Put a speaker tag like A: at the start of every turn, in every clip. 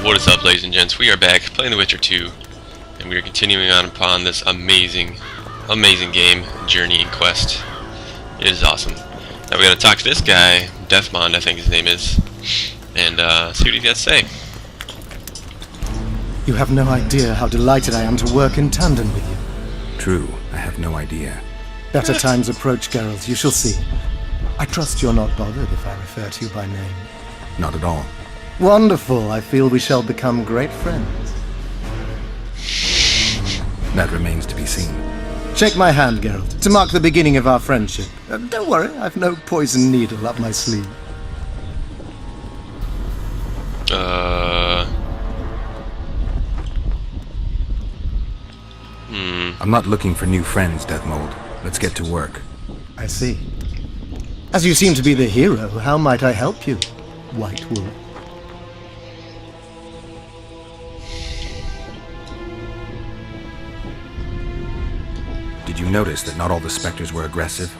A: What is up, ladies and gents? We are back playing The Witcher 2, and we are continuing on upon this amazing game, journey, and quest. It is awesome. Now we gotta talk to this guy, Deathmond, I think his name is, and see what he's got to say.
B: You have no idea how delighted I am to work in tandem with you.
C: True, I have no idea.
B: Better times approach, Geralt, you shall see. I trust you're not bothered if I refer to you by name.
C: Not at all.
B: Wonderful, I feel we shall become great friends.
C: That remains to be seen.
B: Shake my hand, Geralt, to mark the beginning of our friendship. Don't worry, I've no poison needle up my sleeve.
C: I'm not looking for new friends, Deathmold. Let's get to work.
B: I see. As you seem to be the hero, how might I help you, White Wolf?
C: Did you notice that not all the specters were aggressive?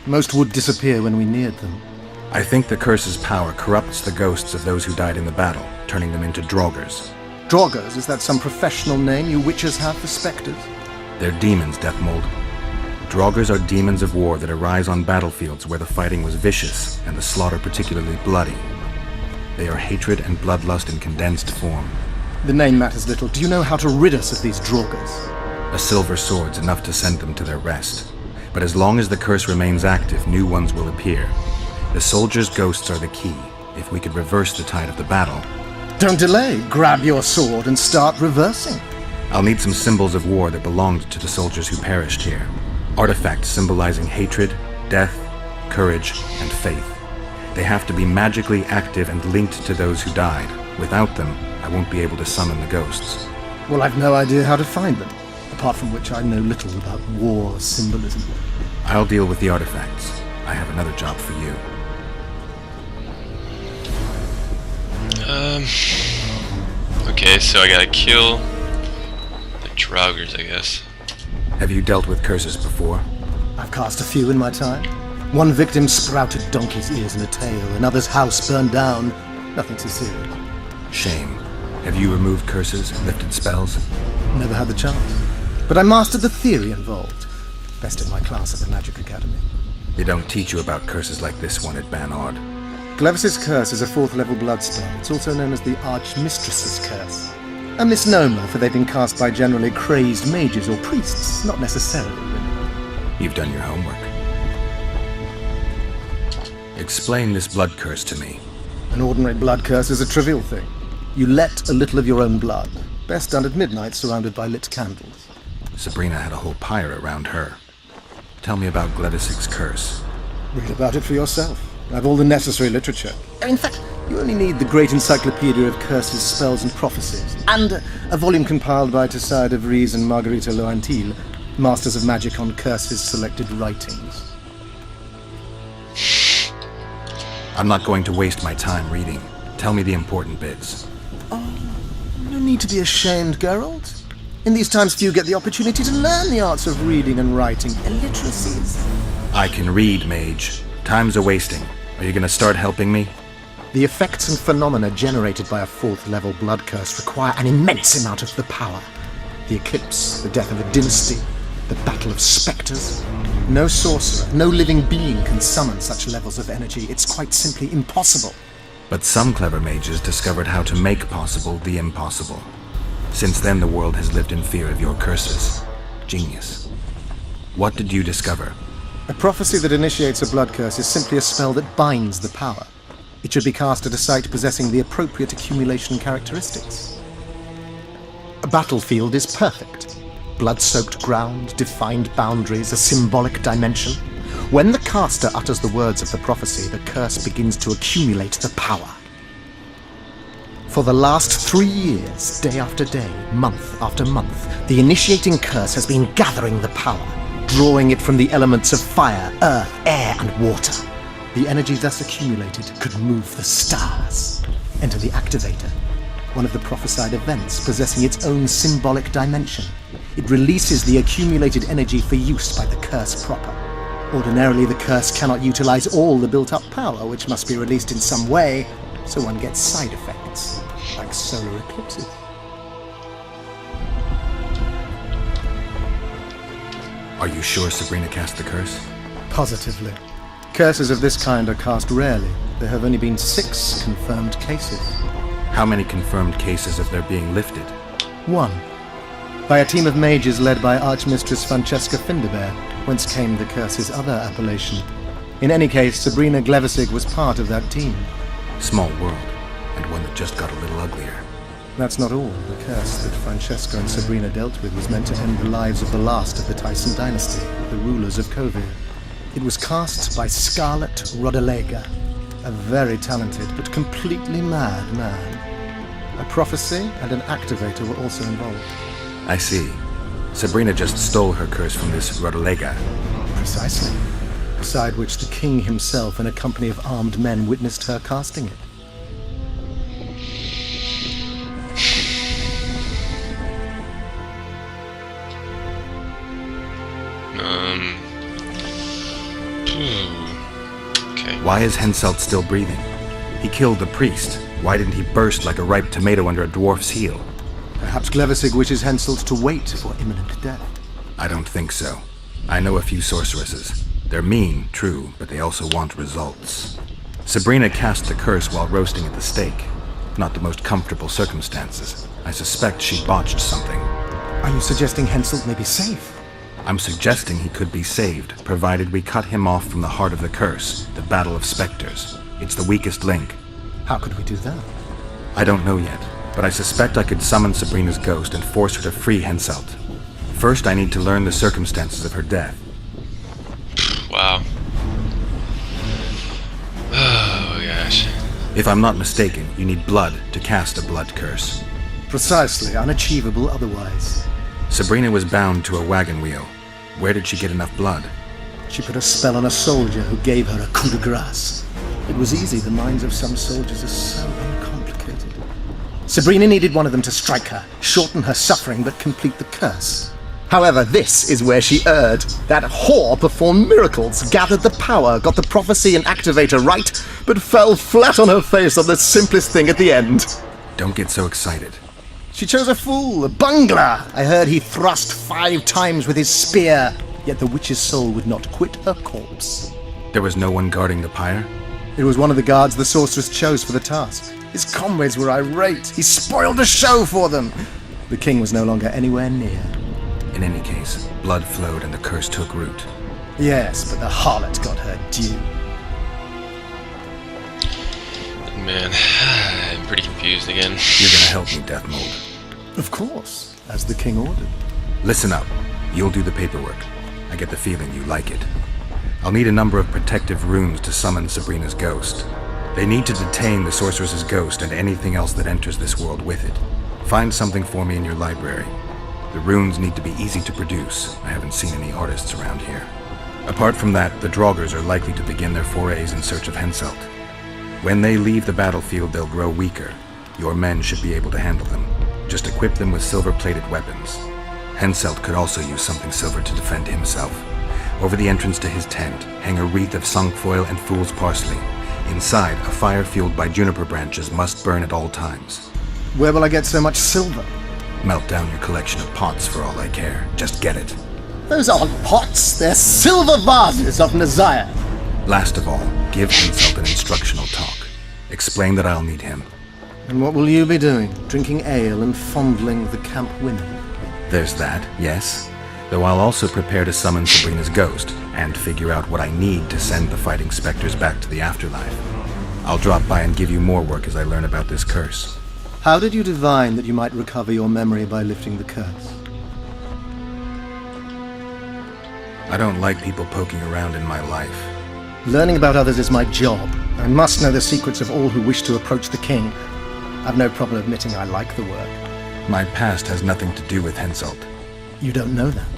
B: Most would disappear when we neared them.
C: I think the curse's power corrupts the ghosts of those who died in the battle, turning them into Draugrs.
B: Draugrs? Is that some professional name you witches have for specters?
C: They're demons, Deathmold. Draugrs are demons of war that arise on battlefields where the fighting was vicious and the slaughter particularly bloody. They are hatred and bloodlust in condensed form.
B: The name matters little. Do you know how to rid us of these Draugrs?
C: A silver sword's enough to send them to their rest. But as long as the curse remains active, new ones will appear. The soldiers' ghosts are the key. If we could reverse the tide of the battle...
B: Don't delay. Grab your sword and start reversing.
C: I'll need some symbols of war that belonged to the soldiers who perished here. Artifacts symbolizing hatred, death, courage, and faith. They have to be magically active and linked to those who died. Without them, I won't be able to summon the ghosts.
B: Well, I've no idea how to find them. Apart from which I know little about war symbolism.
C: I'll deal with the artifacts. I have another job for you.
A: Okay, so I gotta kill the Draugrs, I guess.
C: Have you dealt with curses before?
B: I've cast a few in my time. One victim sprouted donkey's ears and a tail, another's house burned down. Nothing sincere.
C: Shame. Have you removed curses, lifted spells?
B: Never had the chance. But I mastered the theory involved. Best in my class at the Magic Academy.
C: They don't teach you about curses like this one at Banard.
B: Glevis's curse is a 4th level blood spell. It's also known as the Archmistress's curse. A misnomer, for they've been cast by generally crazed mages or priests, not necessarily women.
C: You've done your homework. Explain this blood curse to me.
B: An ordinary blood curse is a trivial thing. You let a little of your own blood. Best done at midnight, surrounded by lit candles.
C: Sabrina had a whole pyre around her. Tell me about Gledis's curse.
B: Read about it for yourself. I've all the necessary literature. In fact, you only need the Great Encyclopedia of Curses, Spells and Prophecies, and a volume compiled by Tesside of Vries and Margarita Loantil, Masters of Magic on Curses Selected Writings.
C: I'm not going to waste my time reading. Tell me the important bits.
B: Oh, no need to be ashamed, Geralt. In these times few get the opportunity to learn the arts of reading and writing, illiteracies.
C: I can read, mage. Time's a-wasting. Are you gonna start helping me?
B: The effects and phenomena generated by a 4th level blood curse require an immense amount of the power. The eclipse, the death of a dynasty, the battle of spectres. No sorcerer, no living being can summon such levels of energy. It's quite simply impossible.
C: But some clever mages discovered how to make possible the impossible. Since then, the world has lived in fear of your curses. Genius. What did you discover?
B: A prophecy that initiates a blood curse is simply a spell that binds the power. It should be cast at a site possessing the appropriate accumulation characteristics. A battlefield is perfect. Blood-soaked ground, defined boundaries, a symbolic dimension. When the caster utters the words of the prophecy, the curse begins to accumulate the power. For the last 3 years, day after day, month after month, the initiating curse has been gathering the power, drawing it from the elements of fire, earth, air, and water. The energy thus accumulated could move the stars. Enter the activator, one of the prophesied events possessing its own symbolic dimension. It releases the accumulated energy for use by the curse proper. Ordinarily, the curse cannot utilize all the built-up power, which must be released in some way, so one gets side effects, like solar eclipses.
C: Are you sure Sabrina cast the curse?
B: Positively. Curses of this kind are cast rarely. There have only been 6 confirmed cases.
C: How many confirmed cases of their being lifted?
B: 1. By a team of mages led by Archmistress Francesca Finderbear, whence came the curse's other appellation. In any case, Sabrina Glevissig was part of that team.
C: Small world, and one that just got a little uglier.
B: That's not all. The curse that Francesca and Sabrina dealt with was meant to end the lives of the last of the Tyson dynasty, the rulers of Kovir. It was cast by Scarlet Rodalega, a very talented but completely mad man. A prophecy and an activator were also involved.
C: I see. Sabrina just stole her curse from this Rodalega.
B: Precisely. Beside which the king himself and a company of armed men witnessed her casting it.
A: Okay.
C: Why is Henselt still breathing? He killed the priest. Why didn't he burst like a ripe tomato under a dwarf's heel?
B: Perhaps Glevissig wishes Henselt to wait for imminent death.
C: I don't think so. I know a few sorceresses. They're mean, true, but they also want results. Sabrina cast the curse while roasting at the stake. Not the most comfortable circumstances. I suspect she botched something.
B: Are you suggesting Henselt may be safe?
C: I'm suggesting he could be saved, provided we cut him off from the heart of the curse, the Battle of Spectres. It's the weakest link.
B: How could we do that?
C: I don't know yet, but I suspect I could summon Sabrina's ghost and force her to free Henselt. First, I need to learn the circumstances of her death.
A: Wow. Oh, gosh.
C: If I'm not mistaken, you need blood to cast a blood curse.
B: Precisely, unachievable otherwise.
C: Sabrina was bound to a wagon wheel. Where did she get enough blood?
B: She put a spell on a soldier who gave her a coup de grace. It was easy, the minds of some soldiers are so uncomplicated. Sabrina needed one of them to strike her, shorten her suffering, but complete the curse. However, this is where she erred. That whore performed miracles, gathered the power, got the prophecy and activator right, but fell flat on her face on the simplest thing at the end.
C: Don't get so excited.
B: She chose a fool, a bungler. I heard he thrust 5 times with his spear, yet the witch's soul would not quit her corpse.
C: There was no one guarding the pyre?
B: It was one of the guards the sorceress chose for the task. His comrades were irate. He spoiled the show for them. The king was no longer anywhere near.
C: In any case, blood flowed and the curse took root.
B: Yes, but the harlot got her due.
A: Man, I'm pretty confused again.
C: You're gonna help me, Death Mold.
B: Of course, as the king ordered.
C: Listen up. You'll do the paperwork. I get the feeling you like it. I'll need a number of protective runes to summon Sabrina's ghost. They need to detain the sorceress's ghost and anything else that enters this world with it. Find something for me in your library. The runes need to be easy to produce. I haven't seen any artists around here. Apart from that, the Draugrs are likely to begin their forays in search of Henselt. When they leave the battlefield, they'll grow weaker. Your men should be able to handle them. Just equip them with silver-plated weapons. Henselt could also use something silver to defend himself. Over the entrance to his tent, hang a wreath of cinquefoil and fool's parsley. Inside, a fire fueled by juniper branches must burn at all times.
B: Where will I get so much silver?
C: Melt down your collection of pots for all I care. Just get it.
B: Those aren't pots, they're silver vases of Nazaya.
C: Last of all, give Henselt an instructional talk. Explain that I'll need him.
B: And what will you be doing? Drinking ale and fondling the camp women?
C: There's that, yes. Though I'll also prepare to summon Sabrina's ghost, and figure out what I need to send the fighting specters back to the afterlife. I'll drop by and give you more work as I learn about this curse.
B: How did you divine that you might recover your memory by lifting the curse?
C: I don't like people poking around in my life.
B: Learning about others is my job. I must know the secrets of all who wish to approach the king. I've no problem admitting I like the work.
C: My past has nothing to do with Henselt.
B: You don't know that.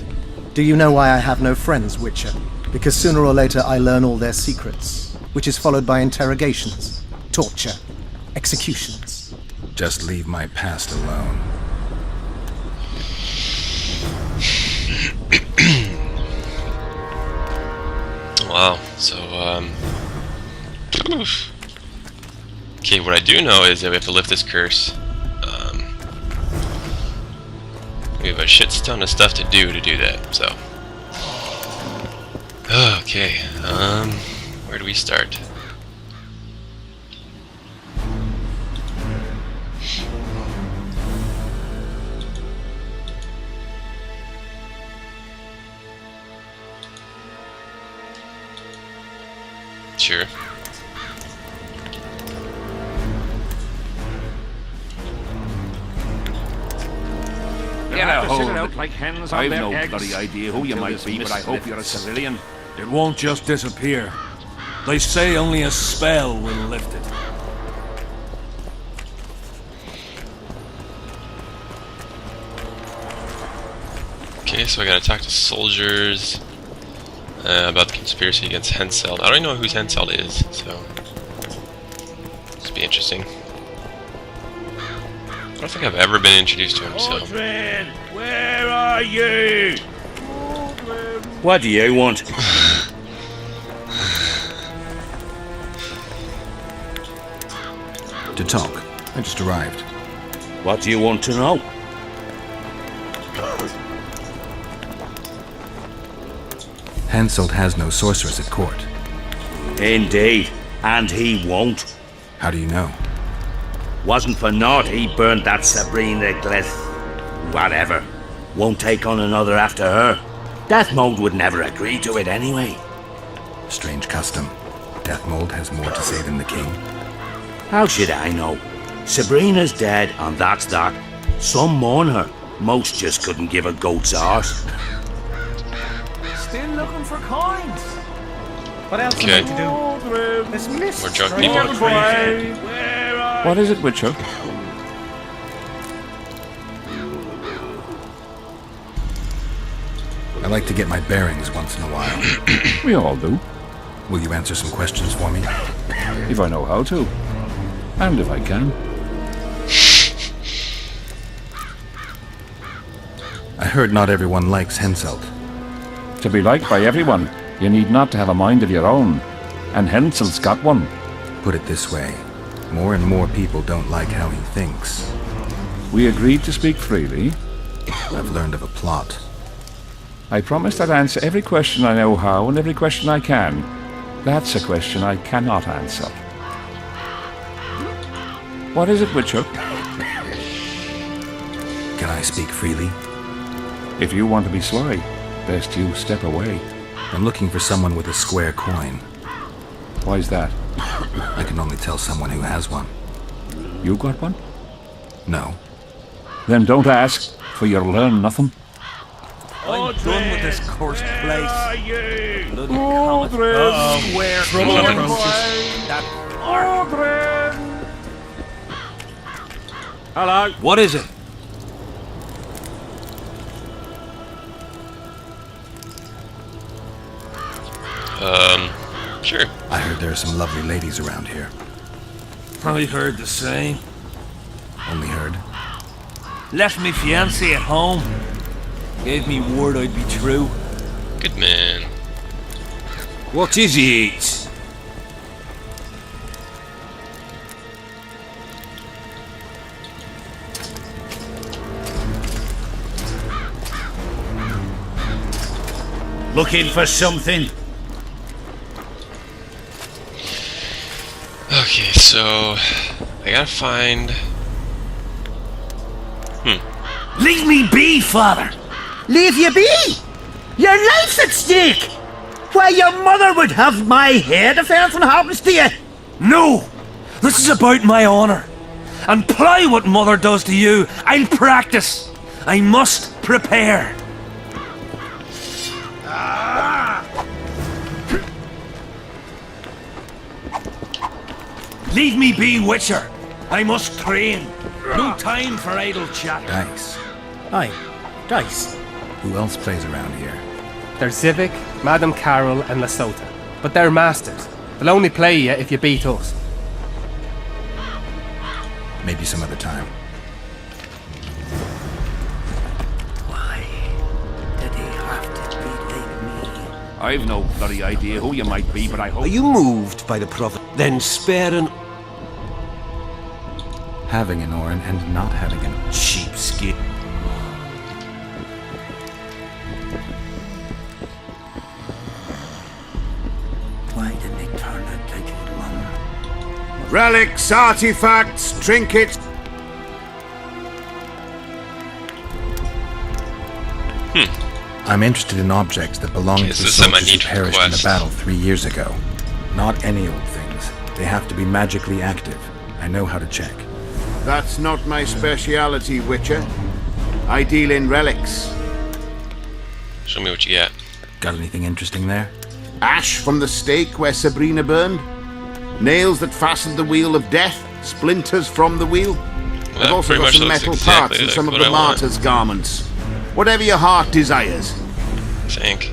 B: Do you know why I have no friends, Witcher? Because sooner or later I learn all their secrets, which is followed by interrogations, torture, executions.
C: Just leave my past alone.
A: Wow, so, okay, what I do know is that we have to lift this curse, have a shit ton of stuff to do that, so. Okay, where do we start? Sure.
D: I've no bloody idea who you might be, but I hope you're a civilian. It won't just disappear. They say only a spell will lift it.
A: Okay, so I gotta talk to soldiers about the conspiracy against Henselt. I don't know who Henselt is, so this will be interesting. I don't think I've ever been introduced to him, so.
D: Aldrin, where are you? What do you want?
C: To talk. I just arrived.
D: What do you want to know?
C: Henselt has no sorceress at court.
D: Indeed, and he won't.
C: How do you know?
D: Wasn't for naught he burnt that Sabrina glyph. Whatever. Won't take on another after her. Death Mode would never agree to it anyway.
C: Strange custom. Death Mold has more to say than the king.
D: How should I know? Sabrina's dead, and that's that. Some mourn her. Most just couldn't give a goat's arse.
E: Still looking for coins. What else
A: Okay.
E: am I to do? This mist.
A: More drunk people.
D: What is it, Witcher?
C: I like to get my bearings once in a while.
F: We all do,
C: Will you answer some questions for me?
F: if I know how to. And if I can.
C: I heard not everyone likes Henselt.
F: To be liked by everyone, you need not to have a mind of your own. And Henselt's got one.
C: Put it this way. More and more people don't like how he thinks.
F: We agreed to speak freely.
C: I've learned of a plot.
F: I promised I'd answer every question I know how and every question I can. That's a question I cannot answer. What is it, Witcher?
C: Can I speak freely?
F: If you want to be sly, best you step away.
C: I'm looking for someone with a square coin.
F: Why's that?
C: I can only tell someone who has one.
F: You got one?
C: No.
F: Then don't ask, for you'll learn nothing.
E: I'm done with this cursed place. Bloody
F: Aldrin!
E: Where
F: Trouble
E: approaches.
D: Hello?
E: What is it?
A: Sure.
C: I heard there are some lovely ladies around here.
E: I heard the same.
C: Only heard.
E: Left me fiancé at home. Gave me word I'd be true.
A: Good man.
E: What is it?
D: Looking for something?
A: Okay, so I gotta find.
D: Leave me be, father! Leave you be? Your life's at stake! Why, your mother would have my head if anything happens to you!
E: No! This is about my honour. And ply what mother does to you, I'll practice. I must prepare. Leave me be, Witcher. I must train. No time for idle chat.
C: Dice.
G: Aye, dice.
C: Who else plays around here?
G: There's Civic, Madame Carol, and Lesota. But they're masters. They'll only play you if you beat us.
C: Maybe some other time.
D: Why did he have to be like me?
F: I've no bloody idea who you might be, but I hope...
H: Are you moved by the prophet? Then spare an
C: Having an Orin and not having an...
H: sheepskin.
I: Why didn't they turn out like it won?
J: Relics, artifacts, trinkets.
C: I'm interested in objects that belong to the soldiers who perished in the battle 3 years ago. Not any old things. They have to be magically active. I know how to check.
J: That's not my speciality, Witcher. I deal in relics.
A: Show me what you got.
C: Got anything interesting there?
J: Ash from the stake where Sabrina burned. Nails that fastened the wheel of death. Splinters from the wheel.
A: Well,
J: I've also got some metal parts and some of the martyr's garments. Whatever your heart desires.
A: Think.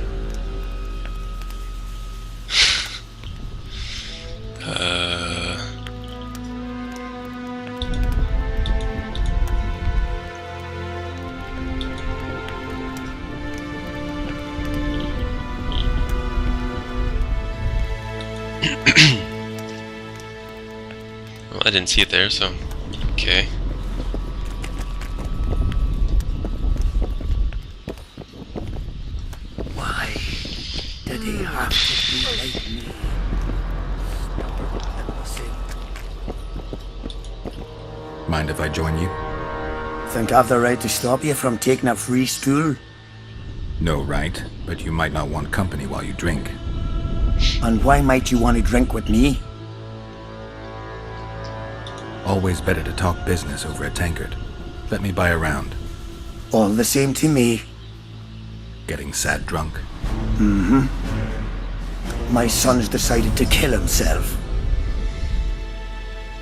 A: Well, I didn't see it there, so okay.
I: Why did he have to be like me?
C: Mind if I join you?
I: Think I've the right to stop you from taking a free stool?
C: No, right? But you might not want company while you drink.
I: And why might you want to drink with me?
C: Always better to talk business over a tankard. Let me buy a round.
I: All the same to me.
C: Getting sad drunk?
I: Mm-hmm. My son's decided to kill himself.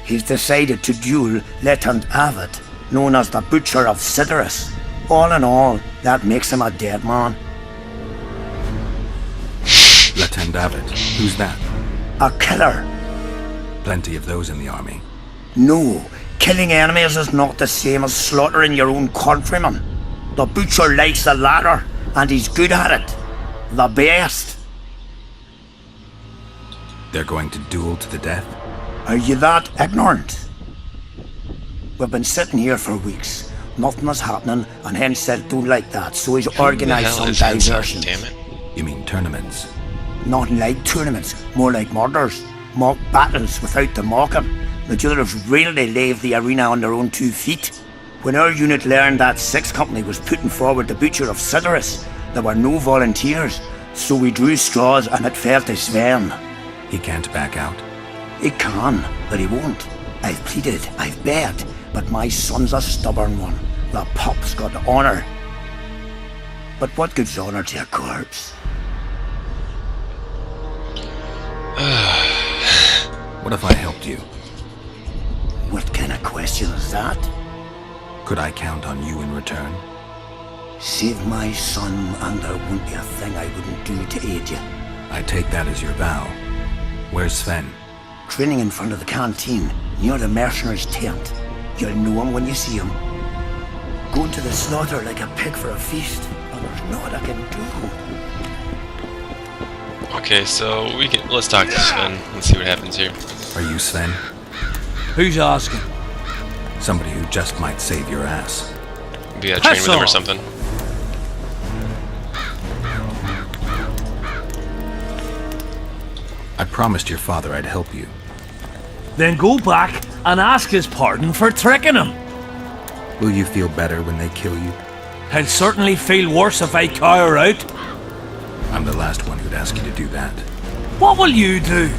I: He's decided to duel Lieutenant Avid, known as the Butcher of CIDARIS. All in all, that makes him a dead man.
C: Lieutenant Avid? Who's that?
I: A killer.
C: Plenty of those in the army.
I: No, killing enemies is not the same as slaughtering your own countrymen. The Butcher likes the latter, and he's good at it. The best.
C: They're going to duel to the death?
I: Are you that ignorant? We've been sitting here for weeks. Nothing is happening, and Henselt don't like that, so he's organised some diversions.
A: Damn it.
C: You mean tournaments?
I: Not like tournaments, more like murders. Mock battles without the mocking. The duellers really leave the arena on their own 2 feet. When our unit learned that 6th Company was putting forward the Butcher of CIDARIS, there were no volunteers, so we drew straws and it fell to Sven.
C: He can't back out?
I: He can, but he won't. I've pleaded, I've begged, but my son's a stubborn one. The pup's got honour. But what gives honour to a corpse?
C: What if I helped you?
I: What kind of question is that?
C: Could I count on you in return?
I: Save my son, and there won't be a thing I wouldn't do to aid you.
C: I take that as your vow. Where's Sven?
I: Training in front of the canteen, near the mercenary's tent. You'll know him when you see him. Going to the slaughter like a pig for a feast, and there's naught I can do.
A: Okay, so let's talk to Sven and see what happens here.
C: Are you Sven?
E: Who's asking?
C: Somebody who just might save your ass.
A: Maybe you gotta train with him or something.
C: I promised your father I'd help you.
E: Then go back and ask his pardon for tricking him.
C: Will you feel better when they kill you?
E: He'll certainly feel worse if I cower out.
C: I'm the last one who'd ask you to do that.
E: What will you do?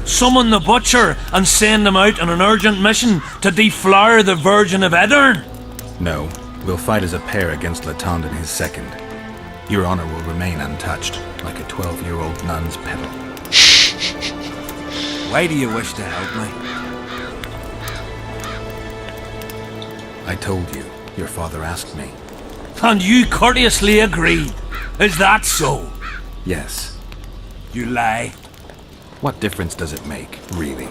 E: Summon the Butcher and send him out on an urgent mission to deflower the Virgin of Aedirn?
C: No, we'll fight as a pair against Latond and his second. Your honor will remain untouched, like a 12-year-old nun's petal.
E: Why do you wish to help me?
C: I told you. Your father asked me.
E: And you courteously agreed. Is that so?
C: Yes.
E: You lie.
C: What difference does it make, really?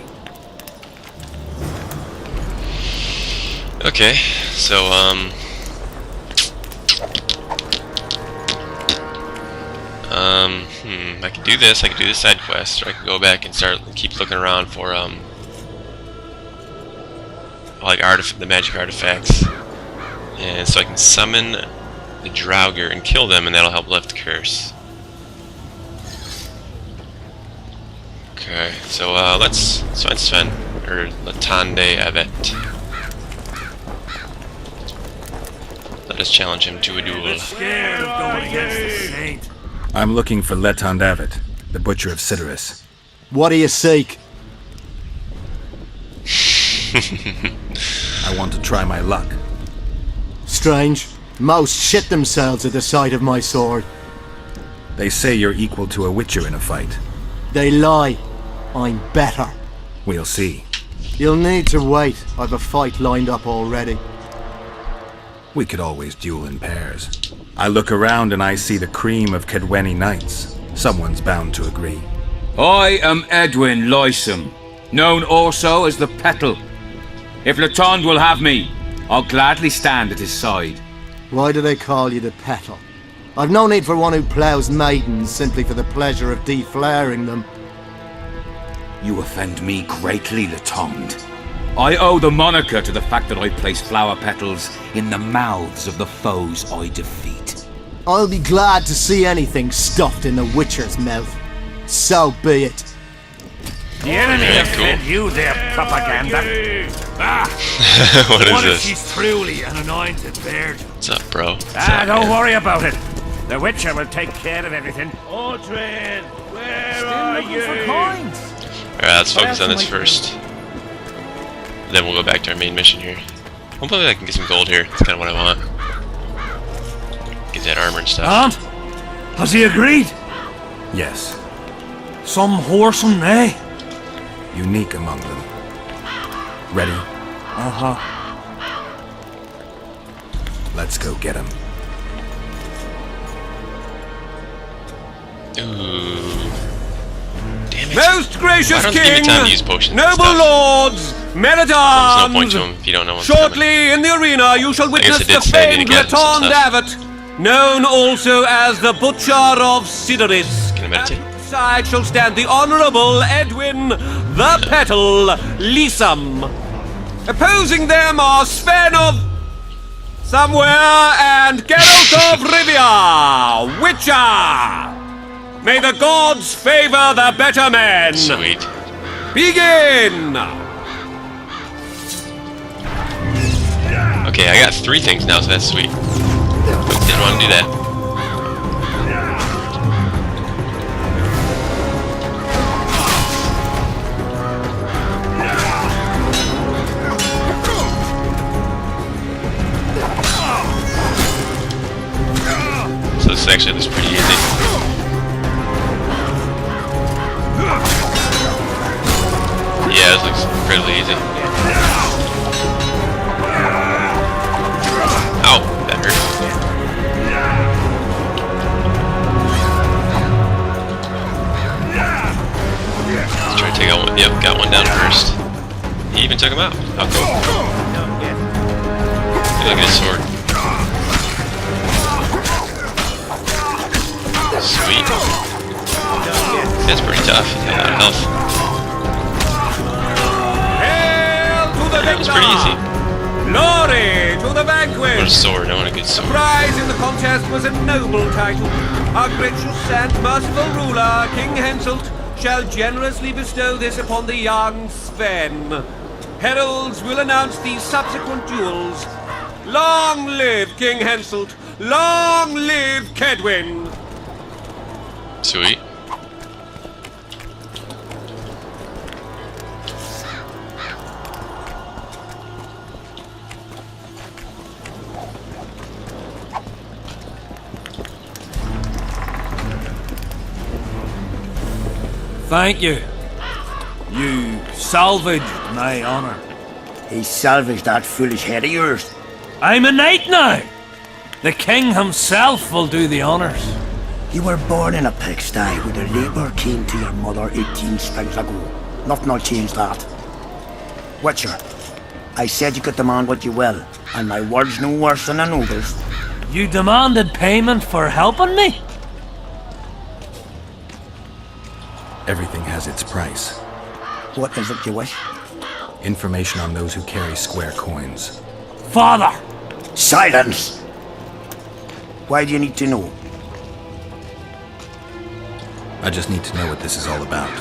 A: Okay, so, I could do this, I could do the side quest, or I could go back and keep looking around for, like, the magic artifacts. And so I can summon the Draugr and kill them, and that'll help lift the curse. Okay, so let's find Sven, or Latande Evet. Let us challenge him to a duel.
E: Scared of going against the saint.
C: I'm looking for Leton David, the butcher of Cidaris.
B: What do you seek?
C: I want to try my luck.
B: Strange. Most shit themselves at the sight of my sword.
C: They say you're equal to a witcher in a fight.
B: They lie. I'm better.
C: We'll see.
B: You'll need to wait. I've a fight lined up already.
C: We could always duel in pairs. I look around and I see the cream of KAEDWENI knights. Someone's bound to agree.
K: I am Edwin Lysam, known also as the Petal. If Latond will have me, I'll gladly stand at his side.
B: Why do they call you the Petal? I've no need for one who ploughs maidens simply for the pleasure of deflaring them.
K: You offend me greatly, Latond. I owe the moniker to the fact that I place flower petals in the mouths of the foes I defeat.
B: I'll be glad to see anything stuffed in the Witcher's mouth. So be it.
D: The enemy
A: Okay,
D: have
A: cool.
D: fed you their propaganda.
A: What is
E: What if
A: this?
E: she's truly an anointed bird?
A: What's up, bro? What's up,
D: Don't
A: man?
D: worry about it. The Witcher will take care of everything.
E: Audrin, where
D: are
E: looking for
D: you?
E: coins.
A: Alright, let's focus on this first. Then we'll go back to our main mission here. Hopefully I can get some gold here. That's kind of what I want. Get that armor and stuff.
E: Aunt, has he agreed?
C: Yes,
E: Some whoresome, eh?
C: unique among them. Ready?
E: Uh-huh.
C: Let's go get him.
A: Ooh. Damn it.
K: Most gracious
A: Why don't they give me
K: king,
A: time to use potions and
K: noble
A: stuff?
K: lords, men at
A: There's no point to
K: arms.
A: him if you don't know what's coming.
K: Shortly in the arena, you shall
A: I guess
K: witness
A: it did
K: the
A: say I need
K: famed
A: to get some
K: Leton
A: stuff.
K: David, known also as the Butcher of Cidaris.
A: Can I meditate?
K: At his side shall stand the Honourable Edwin the Petal Lysam. Opposing them are Sven of somewhere and Geralt of Rivia, Witcher. May the gods favor the better men.
A: Sweet.
K: Begin.
A: Okay, I got 3 things now, so that's sweet. Didn't want to do that. So this actually looks pretty easy. Yeah, this looks incredibly easy. Ow, that hurt. Let's try to take out one. Yep, got one down first. He even took him out. How cool. Hey, look at his sword. Sweet. That's pretty tough. He's got a lot of health.
K: Hail to the
A: That was pretty easy.
K: Glory to the
A: What a
K: vanquished.
A: sword. I want a good
K: The
A: sword.
K: prize in the contest was a noble title. Our gracious and merciful ruler, King Henselt, shall generously bestow this upon the young Sven. Heralds will announce the subsequent duels. Long live King Henselt! Long live Kaedwen!
A: Sweet.
E: Thank you. You salvaged my honor.
I: He salvaged that foolish head of yours.
E: I'm a knight now. The king himself will do the honors.
I: You were born in a pigsty with a labour came to your mother 18 springs ago. Nothing will change that. Witcher, I said you could demand what you will, and my word's no worse than a noble's.
E: You demanded payment for helping me?
C: Everything has its price.
I: What is it you wish?
C: Information on those who carry square coins.
E: Father!
I: Silence! Why do you need to know?
C: I just need to know what this is all about.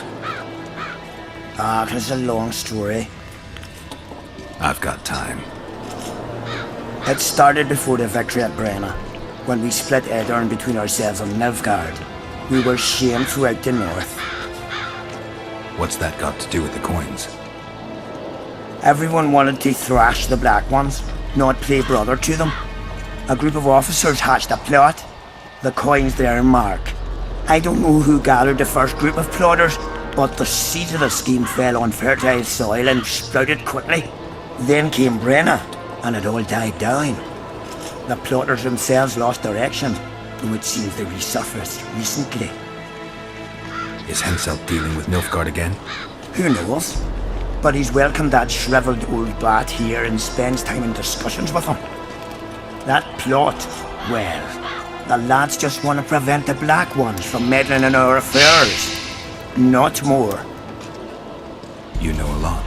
I: Ah, it's a long story.
C: I've got time.
I: It started before the victory at Brenna, when we split Edirn between ourselves and Nilfgaard. We were shamed throughout the north.
C: What's that got to do with the coins?
I: Everyone wanted to thrash the Black Ones, not play brother to them. A group of officers hatched a plot. The coins there mark. I don't know who gathered the first group of plotters, but the seed of the scheme fell on fertile soil and sprouted quickly. Then came Brenna, and it all died down. The plotters themselves lost direction, though it seems they resurfaced recently.
C: Is Henselt dealing with Nilfgaard again?
I: Who knows? But he's welcomed that shriveled old bat here and spends time in discussions with him. That plot, well, the lads just want to prevent the Black Ones from meddling in our affairs. Not more.
C: You know a lot.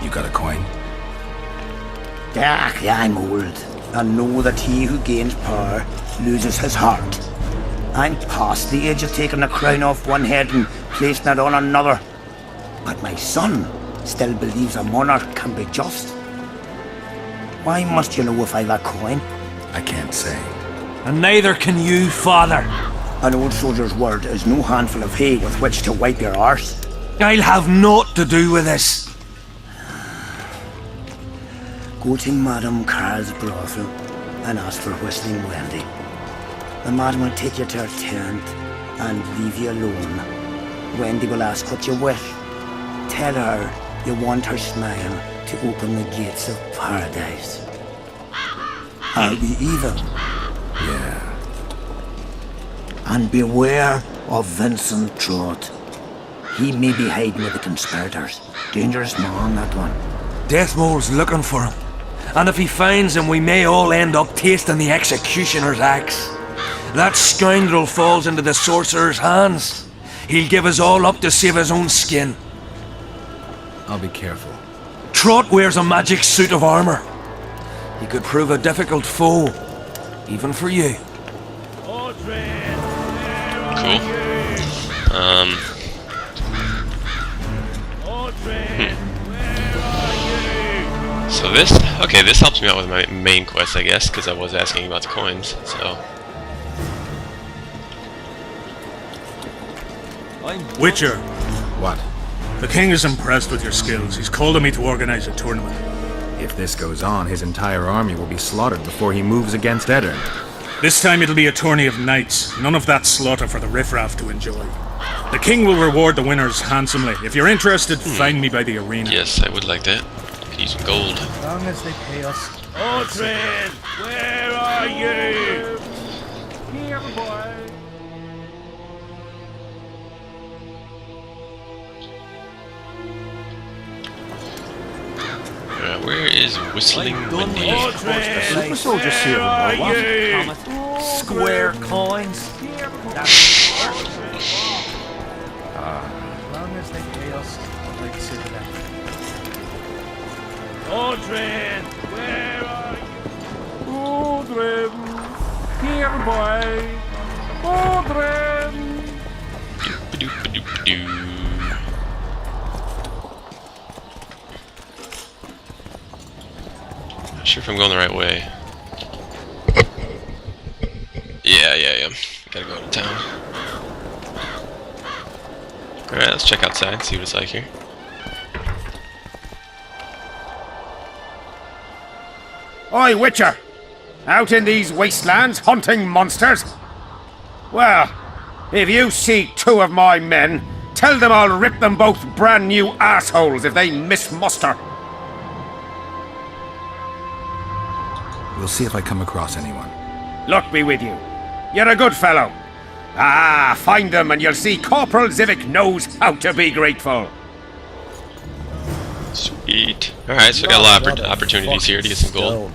C: You got a coin?
I: I'm old, and know that he who gains power loses his heart. I'm past the age of taking the crown off one head and placing it on another. But my son still believes a monarch can be just. Why must you know if I've a coin?
C: I can't say.
E: And neither can you, father.
I: An old soldier's word is no handful of hay with which to wipe your arse.
E: I'll have naught to do with this.
I: Go to Madame Carr's brothel and ask for Whistlin Wendy. The madam will take you to her tent and leave you alone. Wendy will ask what you wish. Tell her you want her smile to open the gates of paradise. Are we even?
C: Yeah.
I: And beware of Vincent Trott. He may be hiding with the conspirators. Dangerous man, that one.
E: Deathmole's looking for him. And if he finds him, we may all end up tasting the executioner's axe. That scoundrel falls into the sorcerer's hands. He'll give us all up to save his own skin.
C: I'll be careful.
E: Trott wears a magic suit of armor. He could prove a difficult foe, even for you.
A: Cool. So this helps me out with my main quest, I guess, because I was asking about the coins, so...
L: Witcher.
C: What?
L: The king is impressed with your skills. He's called on me to organize a tournament.
C: If this goes on, his entire army will be slaughtered before he moves against Edirn.
L: This time it'll be a tourney of knights. None of that slaughter for the riffraff to enjoy. The king will reward the winners handsomely. If you're interested, find me by the arena.
A: Yes, I would like that. Could use some gold.
G: As long as they pay us.
D: Aldrin, where are you?
G: Here, boy.
A: Where is Whistling Wendy?
D: Aldrin, where are you?
E: Square coins.
G: As long as they pay us, I'd like to sit with them.
D: Aldrin, where are you?
F: Aldrin, here, boy. Aldrin.
A: Doop-a-doop-a-doop-a-doo. Not sure if I'm going the right way. Yeah. Gotta go to town. Alright, let's check outside, see what it's like here.
J: Oi, Witcher! Out in these wastelands hunting monsters? Well, if you see two of my men, tell them I'll rip them both brand new assholes if they miss muster.
C: We'll see if I come across anyone.
J: Luck be with you. You're a good fellow. Ah, find them and you'll see Corporal Zivik knows how to be grateful.
A: Sweet. Alright, so I got a lot of opportunities here to get some gold.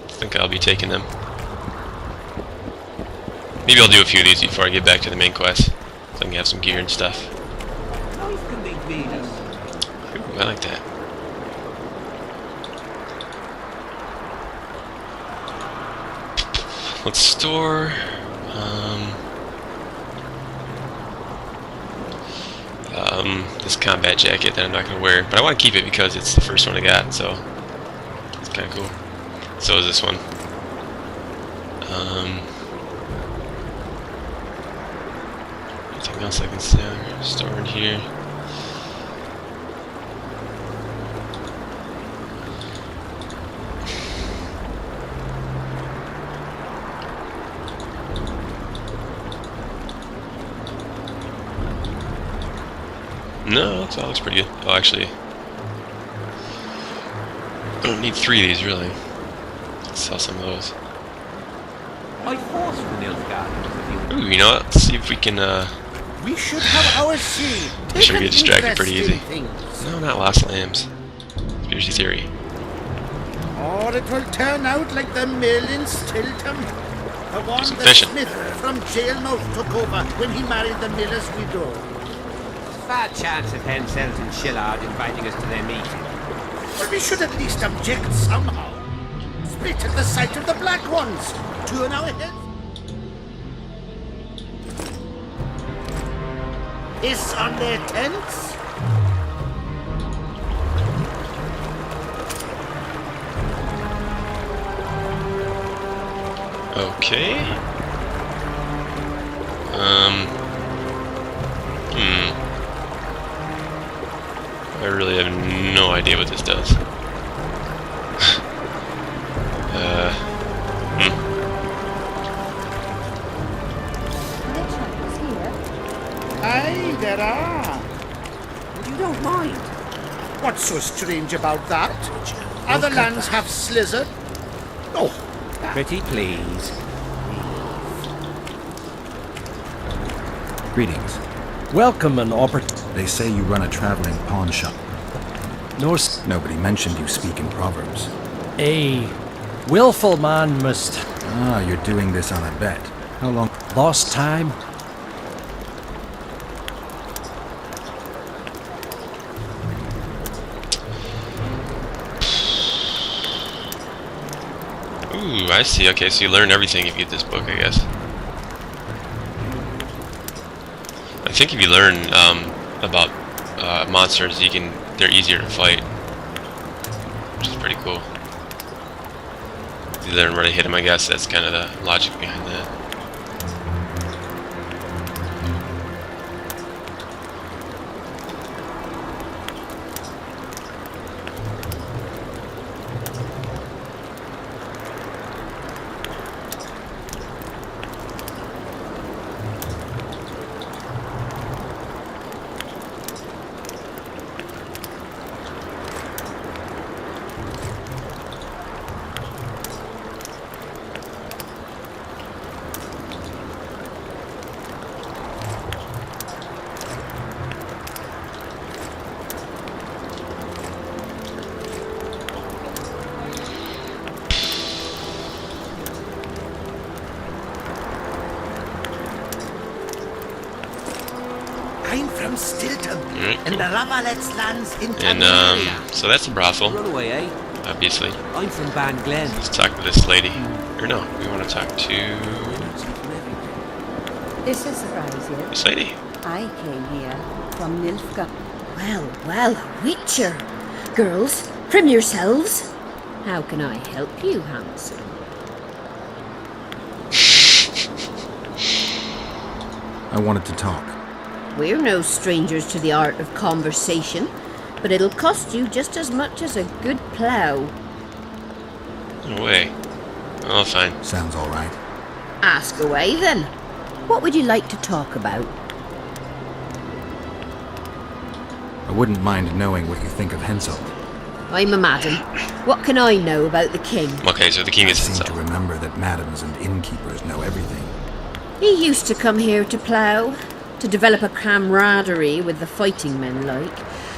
A: I think I'll be taking them. Maybe I'll do a few of these before I get back to the main quest, so I can have some gear and stuff. Ooh, I like that. Let's store... this combat jacket that I'm not gonna wear, but I want to keep it because it's the first one I got, so it's kind of cool. So is this one. Anything else I can store in here? No, that looks pretty good. Oh, actually, I don't need 3 of these, really. Let's sell some of those.
K: I forced the Nilfgaard.
A: Ooh, you know what? Let's see if we can,
M: We should have our say.
A: I'm sure we get distracted pretty easy. No, not lost lambs. Conspiracy theory.
M: Or it will turn out like the mill in Stilton. The one that
A: fishing.
M: Smith from Jailmouth took over when he married the miller's widow.
K: Bad chance of Henselt and Shillard inviting us to their meeting.
M: Well, we should at least object somehow. Split at the sight of the black ones. 2 on our heads. Piss on their tents.
A: Okay. I really have no idea what this does.
M: Aye, there are.
K: You don't mind.
M: What's so strange about that? Other lands have slizzard. Oh,
K: Pretty please.
C: Greetings.
H: Welcome and opportunity.
C: They say you run a traveling pawn shop.
H: Norse.
C: Nobody mentioned you speak in proverbs.
H: A willful man must.
C: Ah, you're doing this on a bet. How long?
H: Lost time.
A: Ooh, I see. Okay, so you learn everything if you get this book, I guess. I think if you learn about monsters, they're easier to fight, which is pretty cool. If you learn where to hit them, I guess that's kind of the logic behind that.
M: I'm from Stilton,
A: Alright,
M: and
A: cool.
M: the Lavallette's lands in
A: And so that's a brothel,
K: Run away, eh?
A: obviously.
K: I'm from Ban Glen.
A: Let's talk to this lady. Or no, we want to talk to
N: This is surprise you.
A: this lady.
N: I came here from Nilfgaard. Well, well, a witcher. Girls, prim yourselves. How can I help you, handsome?
C: I wanted to talk.
N: We're no strangers to the art of conversation, but it'll cost you just as much as a good plough.
A: No way. Oh, fine.
C: Sounds all right.
N: Ask away, then. What would you like to talk about?
C: I wouldn't mind knowing what you think of Henselt.
N: I'm a madam. What can I know about the king?
A: Okay, so the king is
C: I seem
A: himself.
C: to remember that madams and innkeepers know everything.
N: He used to come here to plough, to develop a camaraderie with the fighting men like,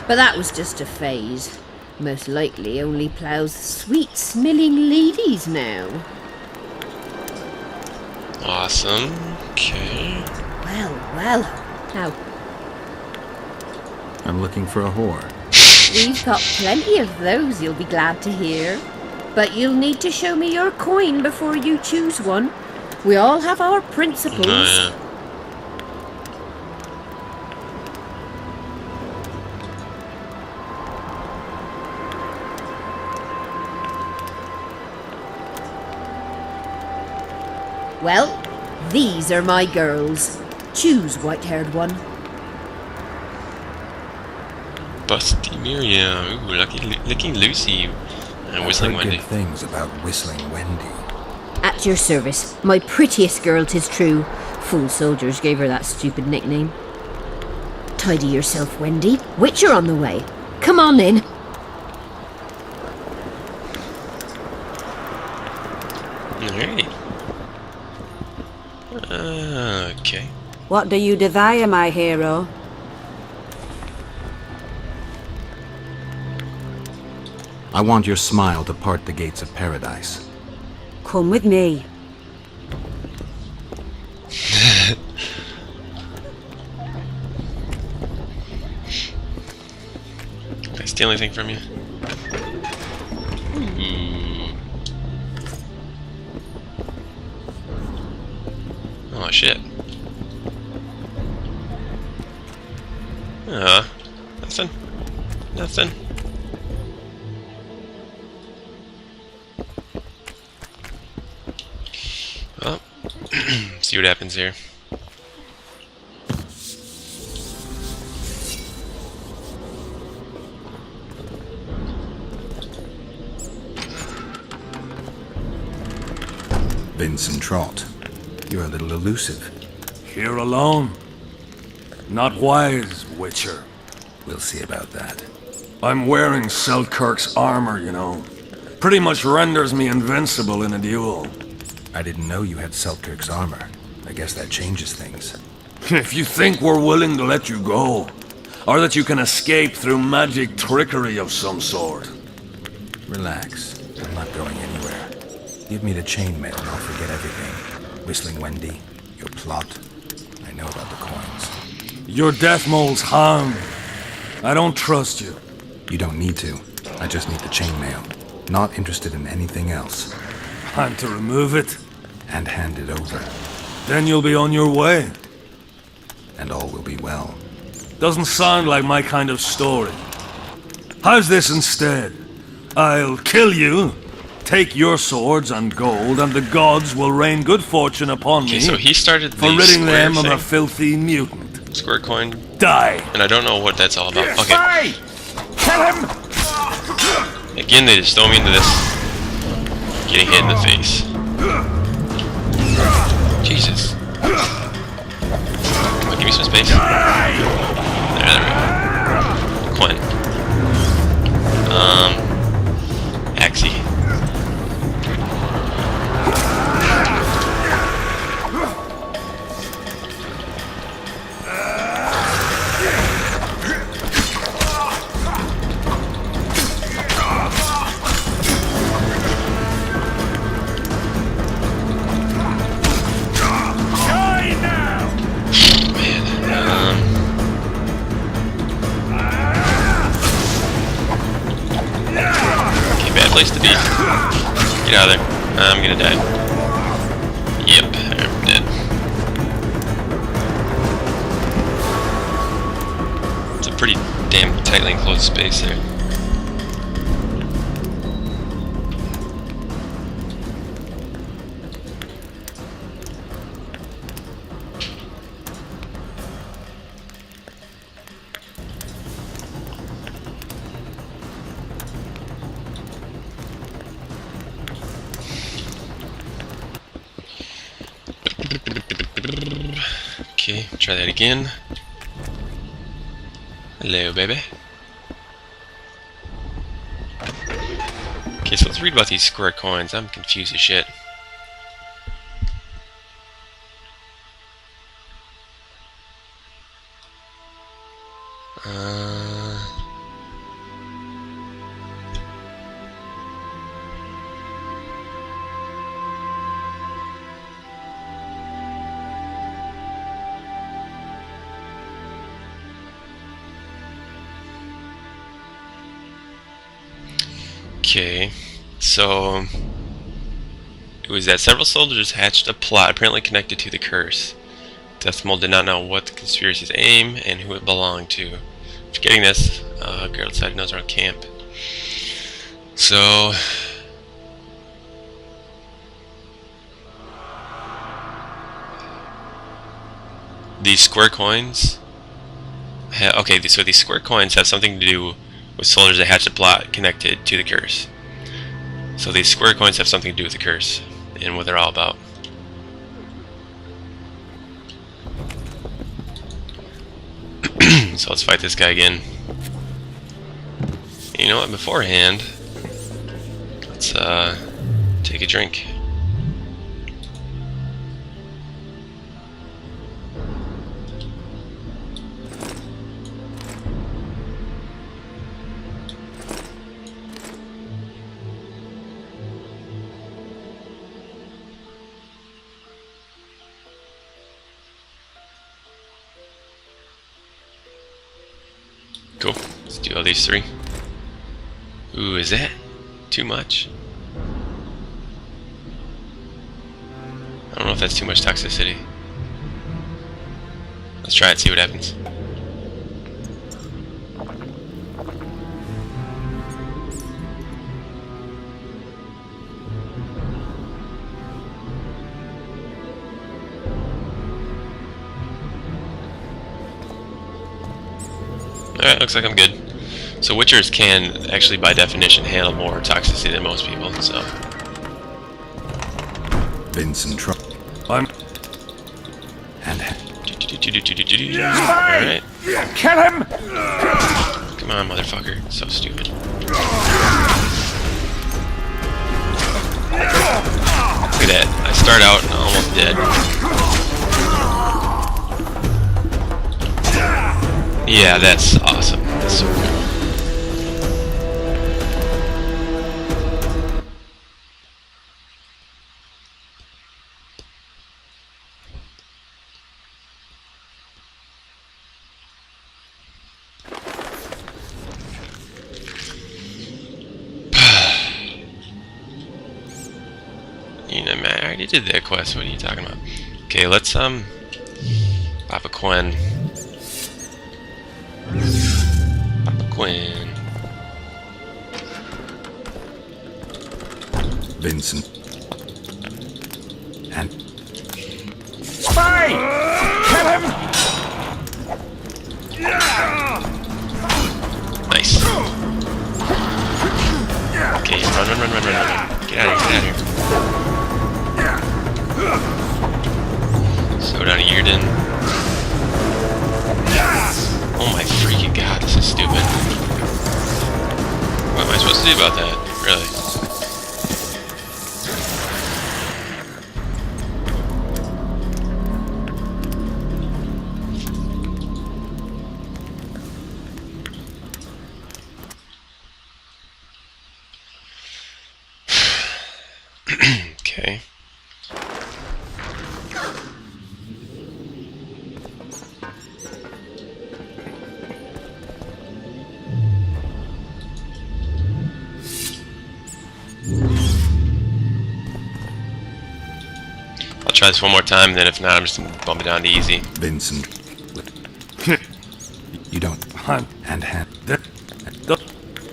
N: but that was just a phase. Most likely only ploughs sweet smelling ladies now.
A: Awesome. Okay.
N: Well, well, now
C: I'm looking for a whore.
N: we've got plenty of those, you'll be glad to hear. But you'll need to show me your coin before you choose one. We all have our principles.
A: Oh, yeah.
N: Well, these are my girls. Choose, white-haired one.
A: Busty Miriam. Ooh, Licking Lucy. And Whistling
C: I've heard
A: Wendy.
C: good things about Whistling Wendy.
N: At your service. My prettiest girl, 'tis true. Fool soldiers gave her that stupid nickname. Tidy yourself, Wendy. Witcher on the way. Come on in.
A: Alright. Okay.
O: What do you desire, my hero?
C: I want your smile to part the gates of paradise.
O: Come with me.
A: Can I steal anything from you? Ooh. Oh shit. Nothing. Nothing. Well, see what happens here.
C: Vincent Trott, you're a little elusive.
E: Here alone. Not wise, Witcher.
C: We'll see about that.
E: I'm wearing Seltkirk's armor, you know. Pretty much renders me invincible in a duel.
C: I didn't know you had Seltkirk's armor. I guess that changes things.
E: If you think we're willing to let you go, or that you can escape through magic trickery of some sort.
C: Relax. I'm not going anywhere. Give me the chainmail and I'll forget everything. Whistling Wendy, your plot. I know about the coins.
E: Your death mold's harmed. I don't trust you.
C: You don't need to. I just need the chainmail. Not interested in anything else.
E: And to remove it?
C: And hand it over.
E: Then you'll be on your way.
C: And all will be well.
E: Doesn't sound like my kind of story. How's this instead? I'll kill you, take your swords and gold, and the gods will rain good fortune upon me.
A: Okay, so he started the
E: for ridding
A: square
E: them of
A: thing.
E: a filthy mutant.
A: Square coin.
E: Die!
A: And I don't know what that's all about. Okay.
J: Hey! Kill him!
A: Again, they just throw me into this. Getting hit in the face. Jesus. Come on, give me some space. There we go. Coin. Axie. Place to be. Get out of there. I'm gonna die. Yep, I'm dead. It's a pretty damn tightly enclosed space there. Okay, try that again. Hello, baby. Okay, so let's read about these square coins. I'm confused as shit. Okay, so it was that several soldiers hatched a plot apparently connected to the curse. Deathmold did not know what the conspiracy's aim and who it belonged to. Forgetting this, girl decided knows around camp. So these square coins. Okay, so these square coins have something to do with soldiers that hatch a plot connected to the curse. So these square coins have something to do with the curse and what they're all about. So let's fight this guy again. You know what? Beforehand, let's take a drink. Cool. Let's do all these three. Ooh, is that too much? I don't know if that's too much toxicity. Let's try it, see what happens. Alright, looks like I'm good. So Witchers can actually, by definition, handle more toxicity than most people, so...
C: Vincent Trump.
E: I'm...
C: And...
A: Alright.
E: Kill him!
A: Come on, motherfucker. So stupid. Look at that. I start out almost dead. Yeah, that's awesome. That's so cool. You know, man, I already did that quest. What are you talking about? Okay, let's pop a coin. Papa Quinn.
C: Vincent. And...
E: Spy! Kill him!
A: Nice. Okay, run. Get out of here. So down to Yerden. Oh my freaking god, this is stupid. What am I supposed to do about that? Really? Okay. Try this one more time, and then if not, I'm just gonna bump it down to easy.
C: Vincent. You don't.
E: Hunt.
C: And hand.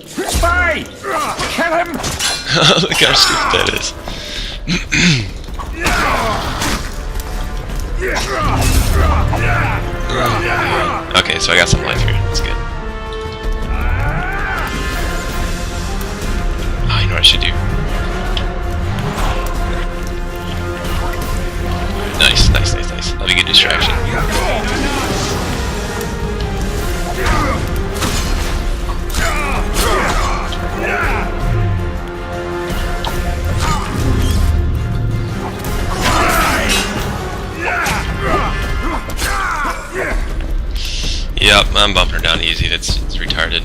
E: Spy! Kill him!
A: Look how stupid that is. Okay, so I got some life here. That's good. Oh, you know what I should do? Nice. That'll be a good distraction. Yep, I'm bumping her down easy. It's retarded.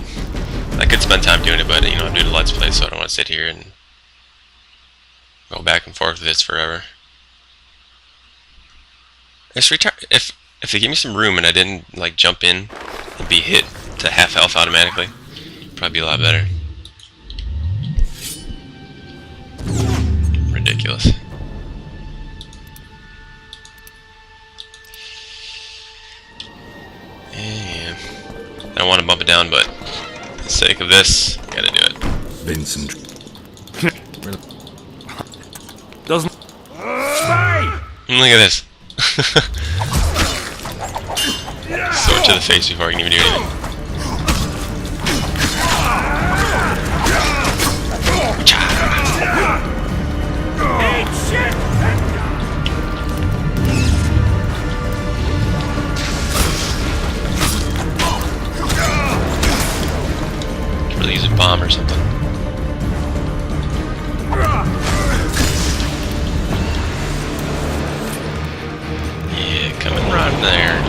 A: I could spend time doing it, but you know, I'm doing a Let's Play, so I don't want to sit here and go back and forth with this forever. It's if they give me some room and I didn't like jump in and be hit to half health automatically, probably be a lot better. Ridiculous. Yeah. I don't want to bump it down, but for the sake of this, I gotta do it.
C: Vincent.
E: Doesn't. Spy!
A: Look at this. to the face before I can even do anything. Really use a bomb or something. Yeah, coming right there.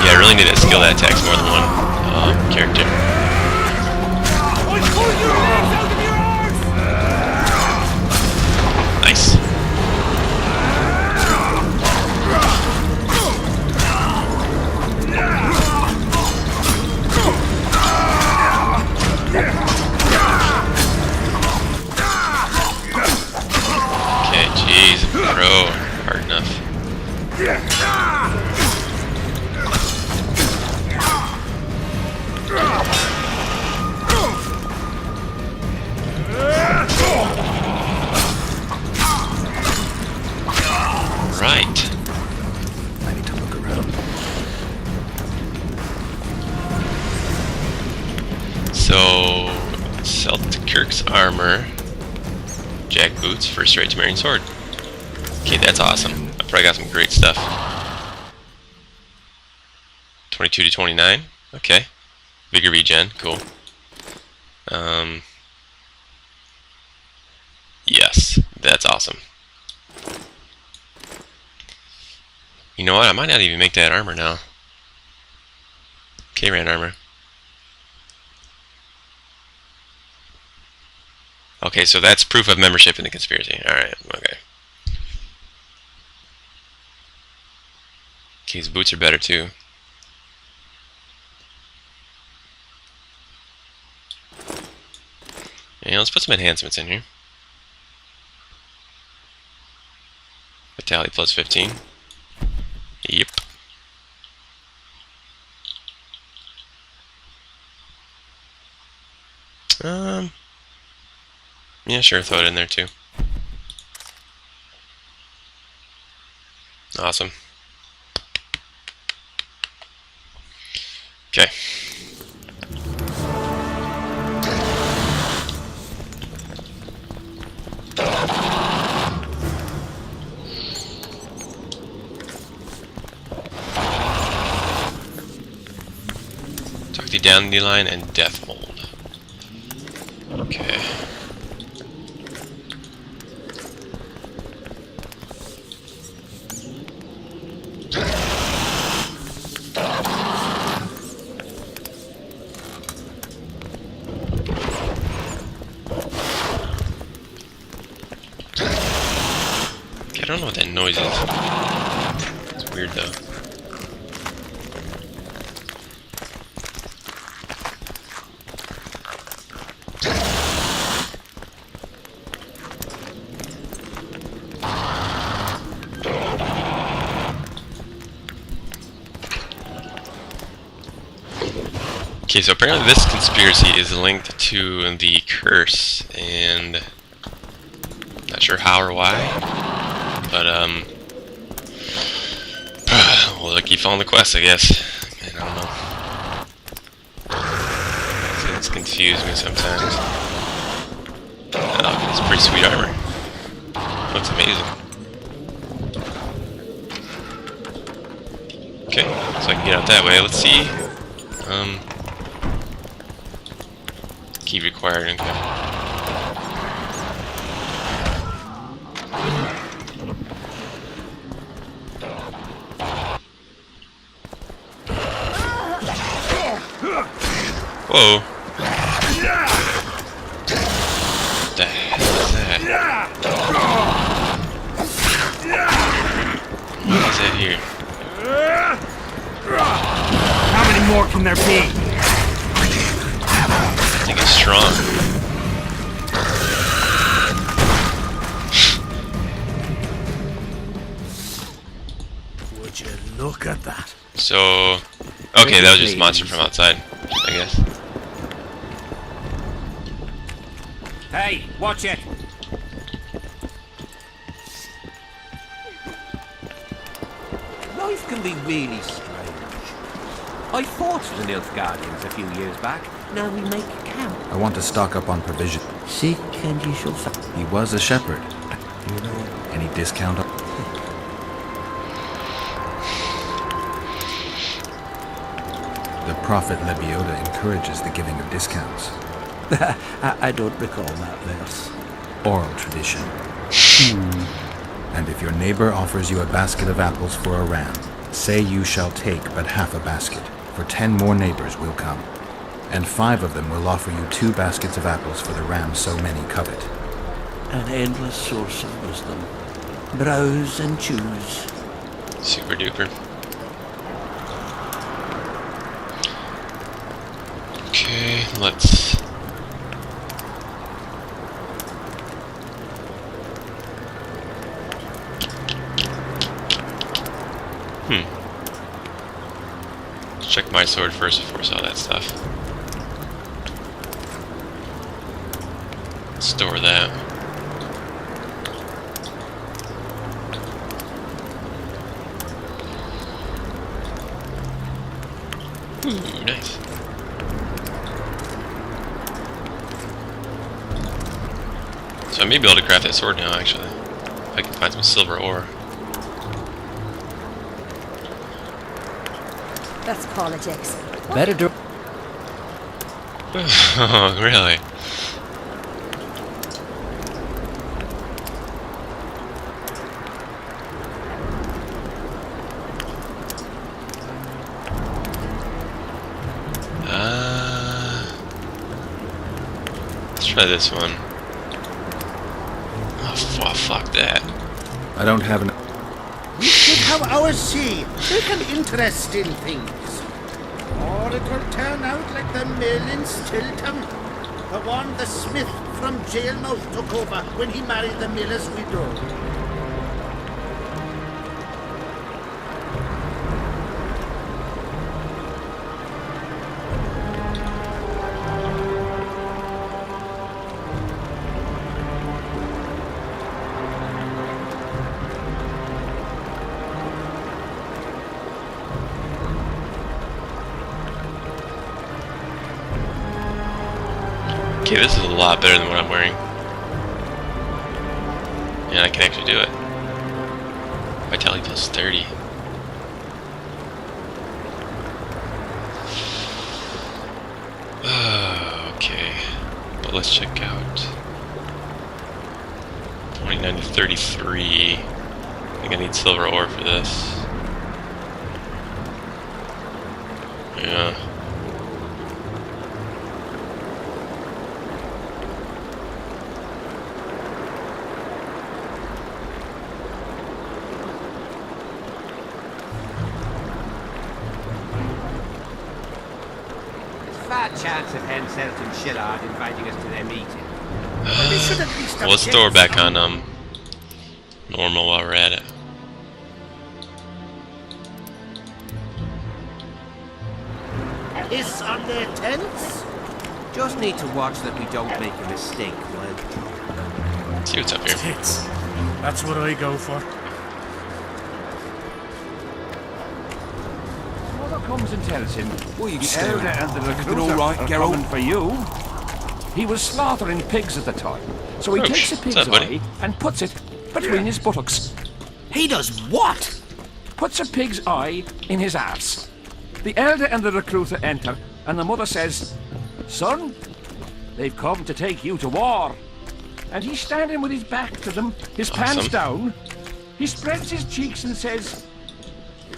A: Yeah, I really need that skill that attacks more than one character. Nice. Okay, jeez, bro, hard enough. Right.
B: I need to look around.
A: So, Seltkirk's armor, jack boots, first rate to Marion sword. Okay, that's awesome. I probably got some great stuff. 22 to 29. Okay. Bigger regen. Cool. Yes, that's awesome. You know what? I might not even make that armor now. K-Ran armor. Okay, so that's proof of membership in the conspiracy. Alright, okay. Okay, his boots are better too. Yeah, let's put some enhancements in here. Vitality plus 15. Yep. Yeah, sure, throw it in there too. Awesome. Okay. Talk the dandelion and death mold. Okay. I don't know what that noise is. It's weird though. Okay, so apparently this conspiracy is linked to the curse, and not sure how or why, but we'll keep following the quest, I guess. I don't know. It's confused me sometimes. Oh, it's pretty sweet armor. Looks amazing. Okay, so I can get out that way. Let's see. Key required. Okay. Whoa. What the hell is that? What is that here?
D: How many more can there be?
A: I think it's strong.
M: Would you look at that?
A: So Okay, that was just a monster from outside, I guess.
K: Hey, watch it! Life can be really strange. I fought the Nilfgaardians a few years back. Now we make camp.
C: I want to stock up on provision.
K: Seek and ye shall find.
C: He was a shepherd. You know, any discount on... The prophet Lebioda encourages the giving of discounts.
H: I don't recall that verse.
C: Oral tradition. And if your neighbor offers you a basket of apples for a ram, say you shall take but half a basket, for 10 more neighbors will come. And 5 of them will offer you 2 baskets of apples for the ram so many covet.
H: An endless source of wisdom. Browse and choose.
A: Super duper. Okay, let's... Let's check my sword first before we saw that stuff. Store that. Ooh, nice. So I may be able to craft that sword now, actually. If I can find some silver ore.
P: That's politics.
H: Better do...
A: Oh, really? Let's try this one. Oh, fuck that.
C: I don't have an...
M: We should have our say. They can interest in things. Or it will turn out like the mill in Stilton. The one the smith from Jailmouth took over when he married the miller's widow.
A: Okay, this is a lot better than what I'm wearing. And I can actually do it. Vitality plus 30. Okay. Well, let's check out 29 to 33. I think I need silver ore for this. Yeah.
K: Fat chance of Henselt and Shillard inviting us to their meeting.
A: Well, let's throw her back on normal while we're at it.
M: Piss on their tents?
K: Just need to watch that we don't make a mistake, well.
A: Let's see what's up here.
L: Tits. That's what I go for.
F: Comes and tells him,
E: Well, you
F: the
E: stay
F: elder
E: there.
F: and the
E: Everything
F: recruiter
E: all right,
F: are
E: Geralt?
F: coming for you. He was slaughtering pigs at the time, so he
A: Oh,
F: takes a pig's
A: what's up, buddy?
F: eye and puts it between his buttocks.
I: He does what?
F: Puts a pig's eye in his arse. The elder and the recruiter enter, and the mother says, "Son, they've come to take you to war." And he's standing with his back to them, his pants
A: Awesome.
F: down. He spreads his cheeks and says,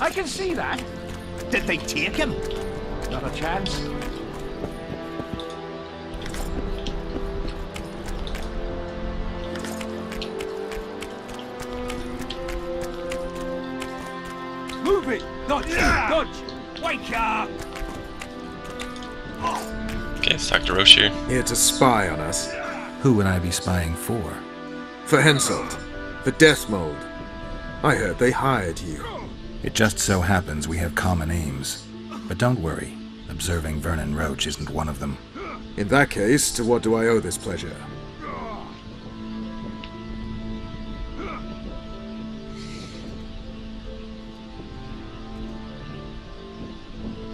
F: "I can see that."
I: Did they take him?
F: Not a chance.
E: Move it! Dodge! Dodge! Wake up!
A: Okay, let's talk to Roche here.
Q: Here to spy on us.
C: Who would I be spying for?
Q: For Henselt. The Death Mold. I heard they hired you.
C: It just so happens we have common aims. But don't worry, observing Vernon Roach isn't one of them.
Q: In that case, to what do I owe this pleasure?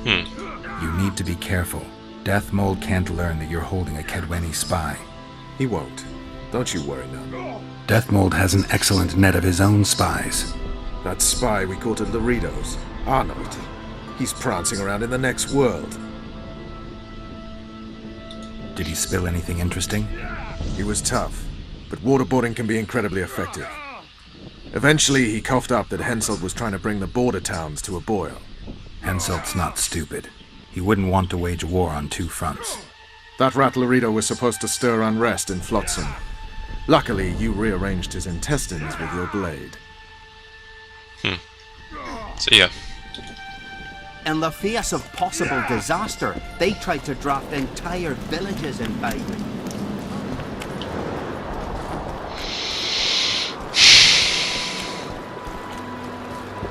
C: You need to be careful. Death Mold can't learn that you're holding a KAEDWENI spy.
Q: He won't. Don't you worry now.
C: Death Mold has an excellent net of his own spies.
Q: That spy we caught at Laredo's, Arnold. He's prancing around in the next world.
C: Did he spill anything interesting?
Q: He was tough, but waterboarding can be incredibly effective. Eventually, he coughed up that Henselt was trying to bring the border towns to a boil.
C: Henselt's not stupid. He wouldn't want to wage war on two fronts.
Q: That rat Laredo was supposed to stir unrest in Flotsam. Luckily, you rearranged his intestines with your blade.
A: See ya.
P: In the face of possible disaster, they tried to draft entire villages in Biden.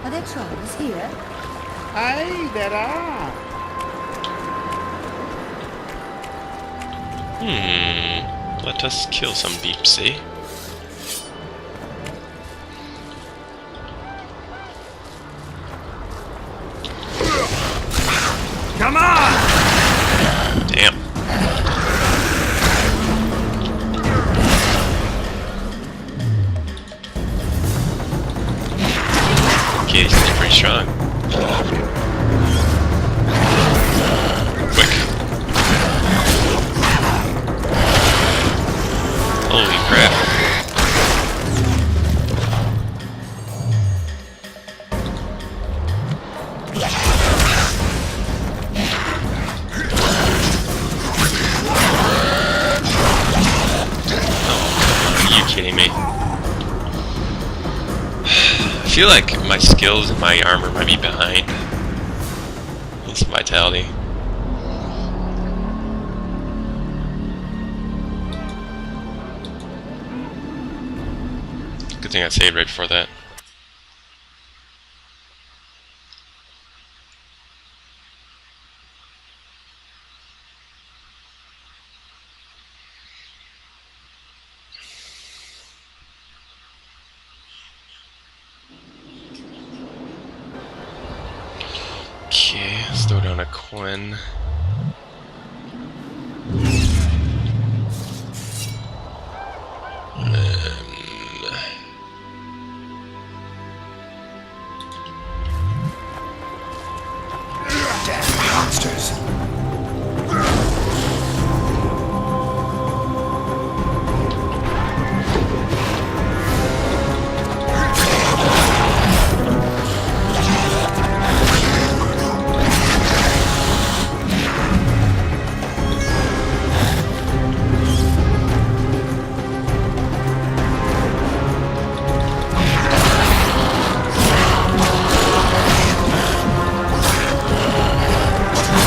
R: Are there trolls here?
M: Aye, there are.
A: Let us kill some beeps, eh?
E: Come on!
A: Damn. Okay, he's pretty strong. Quick. Holy crap. Kidding me. I feel like my skills and my armor might be behind. It's vitality. Good thing I saved right before that. Okay, let's throw down a coin.
B: Damn monsters.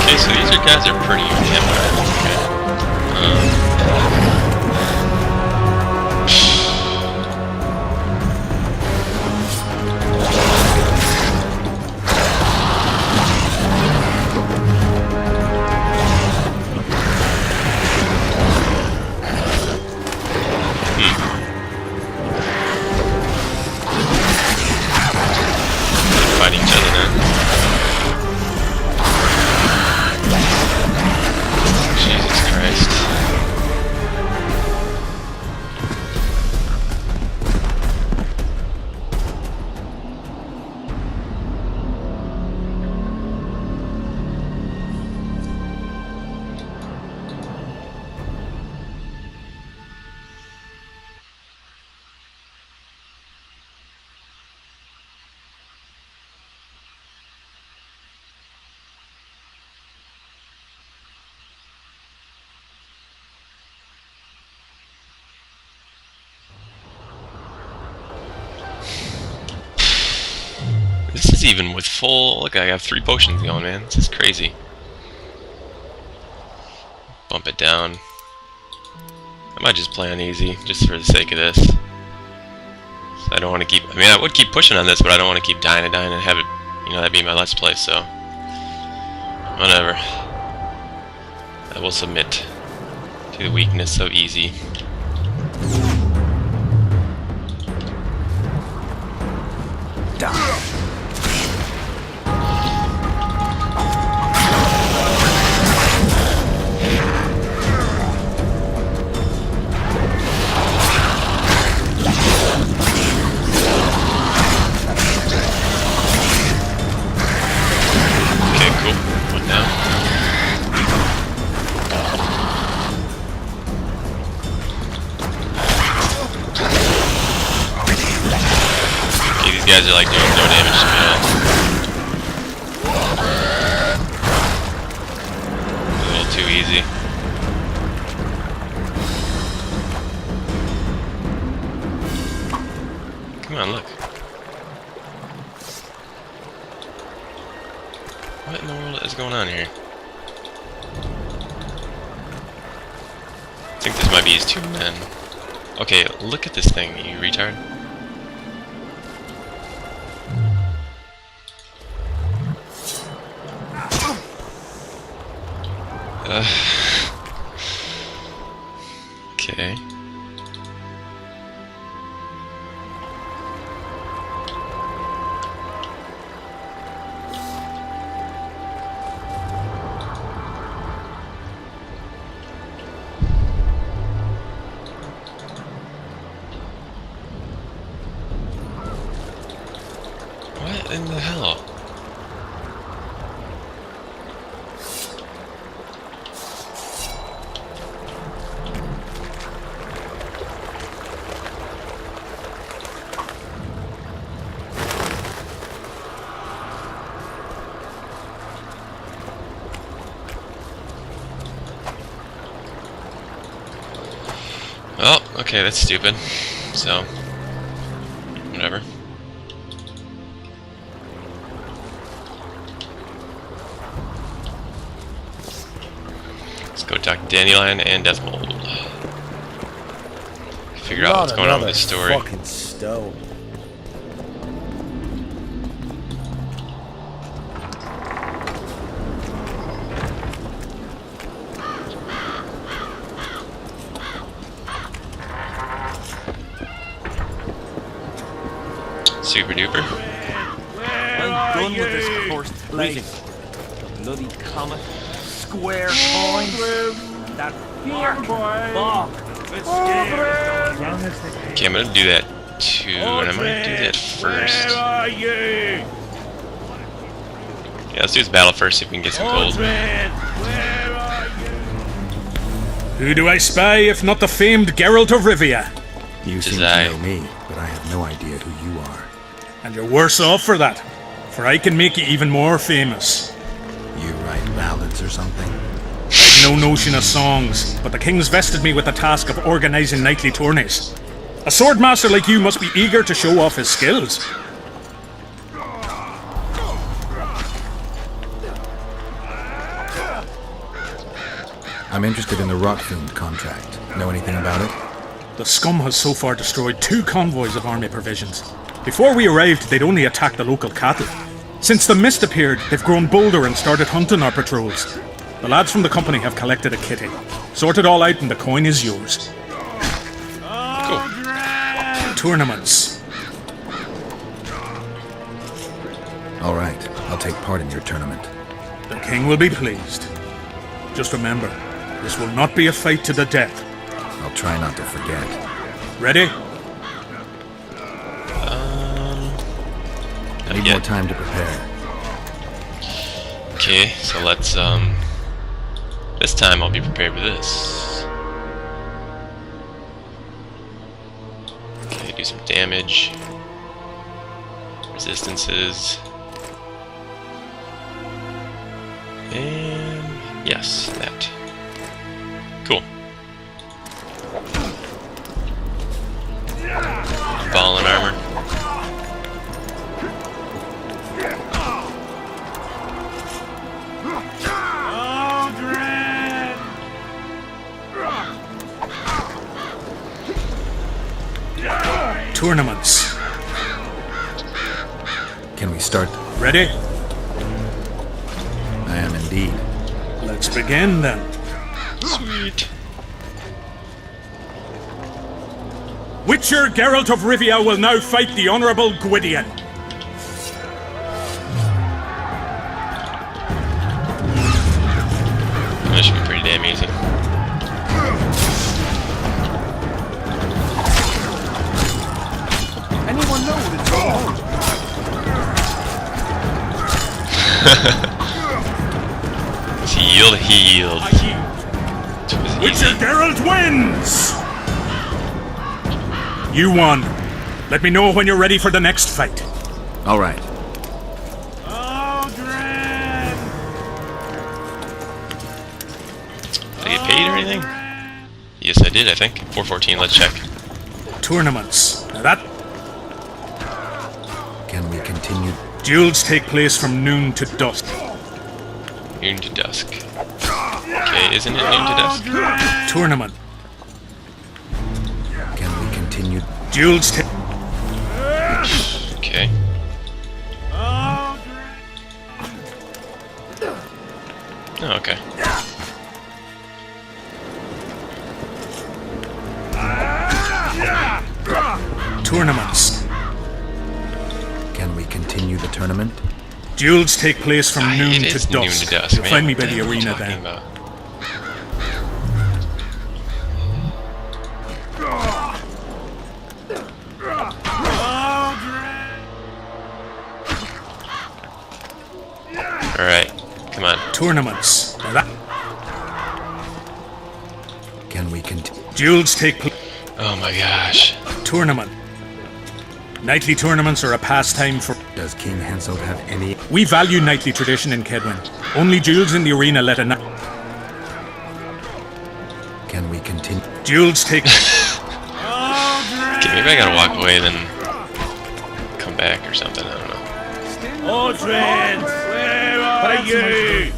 A: Okay, so these guys are pretty damn good. Fight each other now. Jesus Christ. This is even with full... Look, I have 3 potions going, man. This is crazy. Bump it down. I might just play on easy, just for the sake of this. So I don't want to keep... I mean, I would keep pushing on this, but I don't want to keep dying and have it... You know, that'd be my let's play, so... Whatever. I will submit to the weakness of easy. These guys are like doing no damage to me at all. A little too easy. Come on, look. What in the world is going on here? I think this might be his 2 men. Okay, look at this thing, you retard. Okay. What in the hell? Well, okay, that's stupid. So, whatever. Let's go talk to Dandelion and Deathmold. Figure out what's going on with this story.
S: Fucking stone.
A: Super duper.
K: I'm done with this cursed place. Bloody comet. Square coins. That fuck. It's scary.
A: Okay, I'm gonna do that too, and I might do that first.
K: Where are you?
A: Yeah, let's do this battle first, see if we can get some gold.
L: Who do I spy if not the famed Geralt of Rivia?
C: You seem to know me, but I have no idea who you are.
L: And you're worse off for that, for I can make you even more famous.
C: You write ballads or something?
L: I've no notion of songs, but the king's vested me with the task of organising nightly tourneys. A swordmaster like you must be eager to show off his skills.
C: I'm interested in the Rotfiend contract. Know anything about it?
L: The scum has so far destroyed 2 convoys of army provisions. Before we arrived, they'd only attacked the local cattle. Since the mist appeared, they've grown bolder and started hunting our patrols. The lads from the company have collected a kitty. Sort it all out and the coin is yours. Cool. Tournaments.
C: All right, I'll take part in your tournament.
L: The king will be pleased. Just remember, this will not be a fight to the death.
C: I'll try not to forget.
L: Ready?
C: I need more time to prepare.
A: Okay, so let's, this time I'll be prepared for this. Okay, do some damage. Resistances. And, yes, that. Cool. Ball and armor.
L: Tournaments.
C: Can we start?
L: Ready?
C: I am in indeed.
L: Let's begin then.
A: Sweet.
L: Witcher Geralt of Rivia will now fight the Honourable Gwydion.
A: That should be pretty damn easy.
F: Anyone know what it's called?
A: Healed, healed.
L: Witcher Geralt wins! You won. Let me know when you're ready for the next fight.
C: All right.
A: Did I get paid or anything? Yes, I did, I think. 414, let's check.
L: Tournaments. Now that...
C: Can we continue?
L: Duels take place from noon to dusk.
A: Noon to dusk. Okay, isn't it noon to dusk?
L: Tournament.
C: Can we continue?
L: Duels take...
A: Okay. Oh, okay.
L: Tournaments.
C: Can we continue the tournament?
L: Duels take place from noon to dusk.
A: Noon to dusk.
L: You'll find me by the arena then.
A: Alright, come on.
L: Tournaments. Now that...
C: Can we continue?
L: Duels take place...
A: Oh my gosh.
L: Tournament. Nightly tournaments are a pastime for...
C: Does King Henselt have any...
L: We value nightly tradition in Kaedwen. Only duels in the arena let a night...
C: Can we continue?
L: Duels take...
A: Okay, maybe I gotta walk away then come back or something, I don't know.
D: Aldrin! Where are you?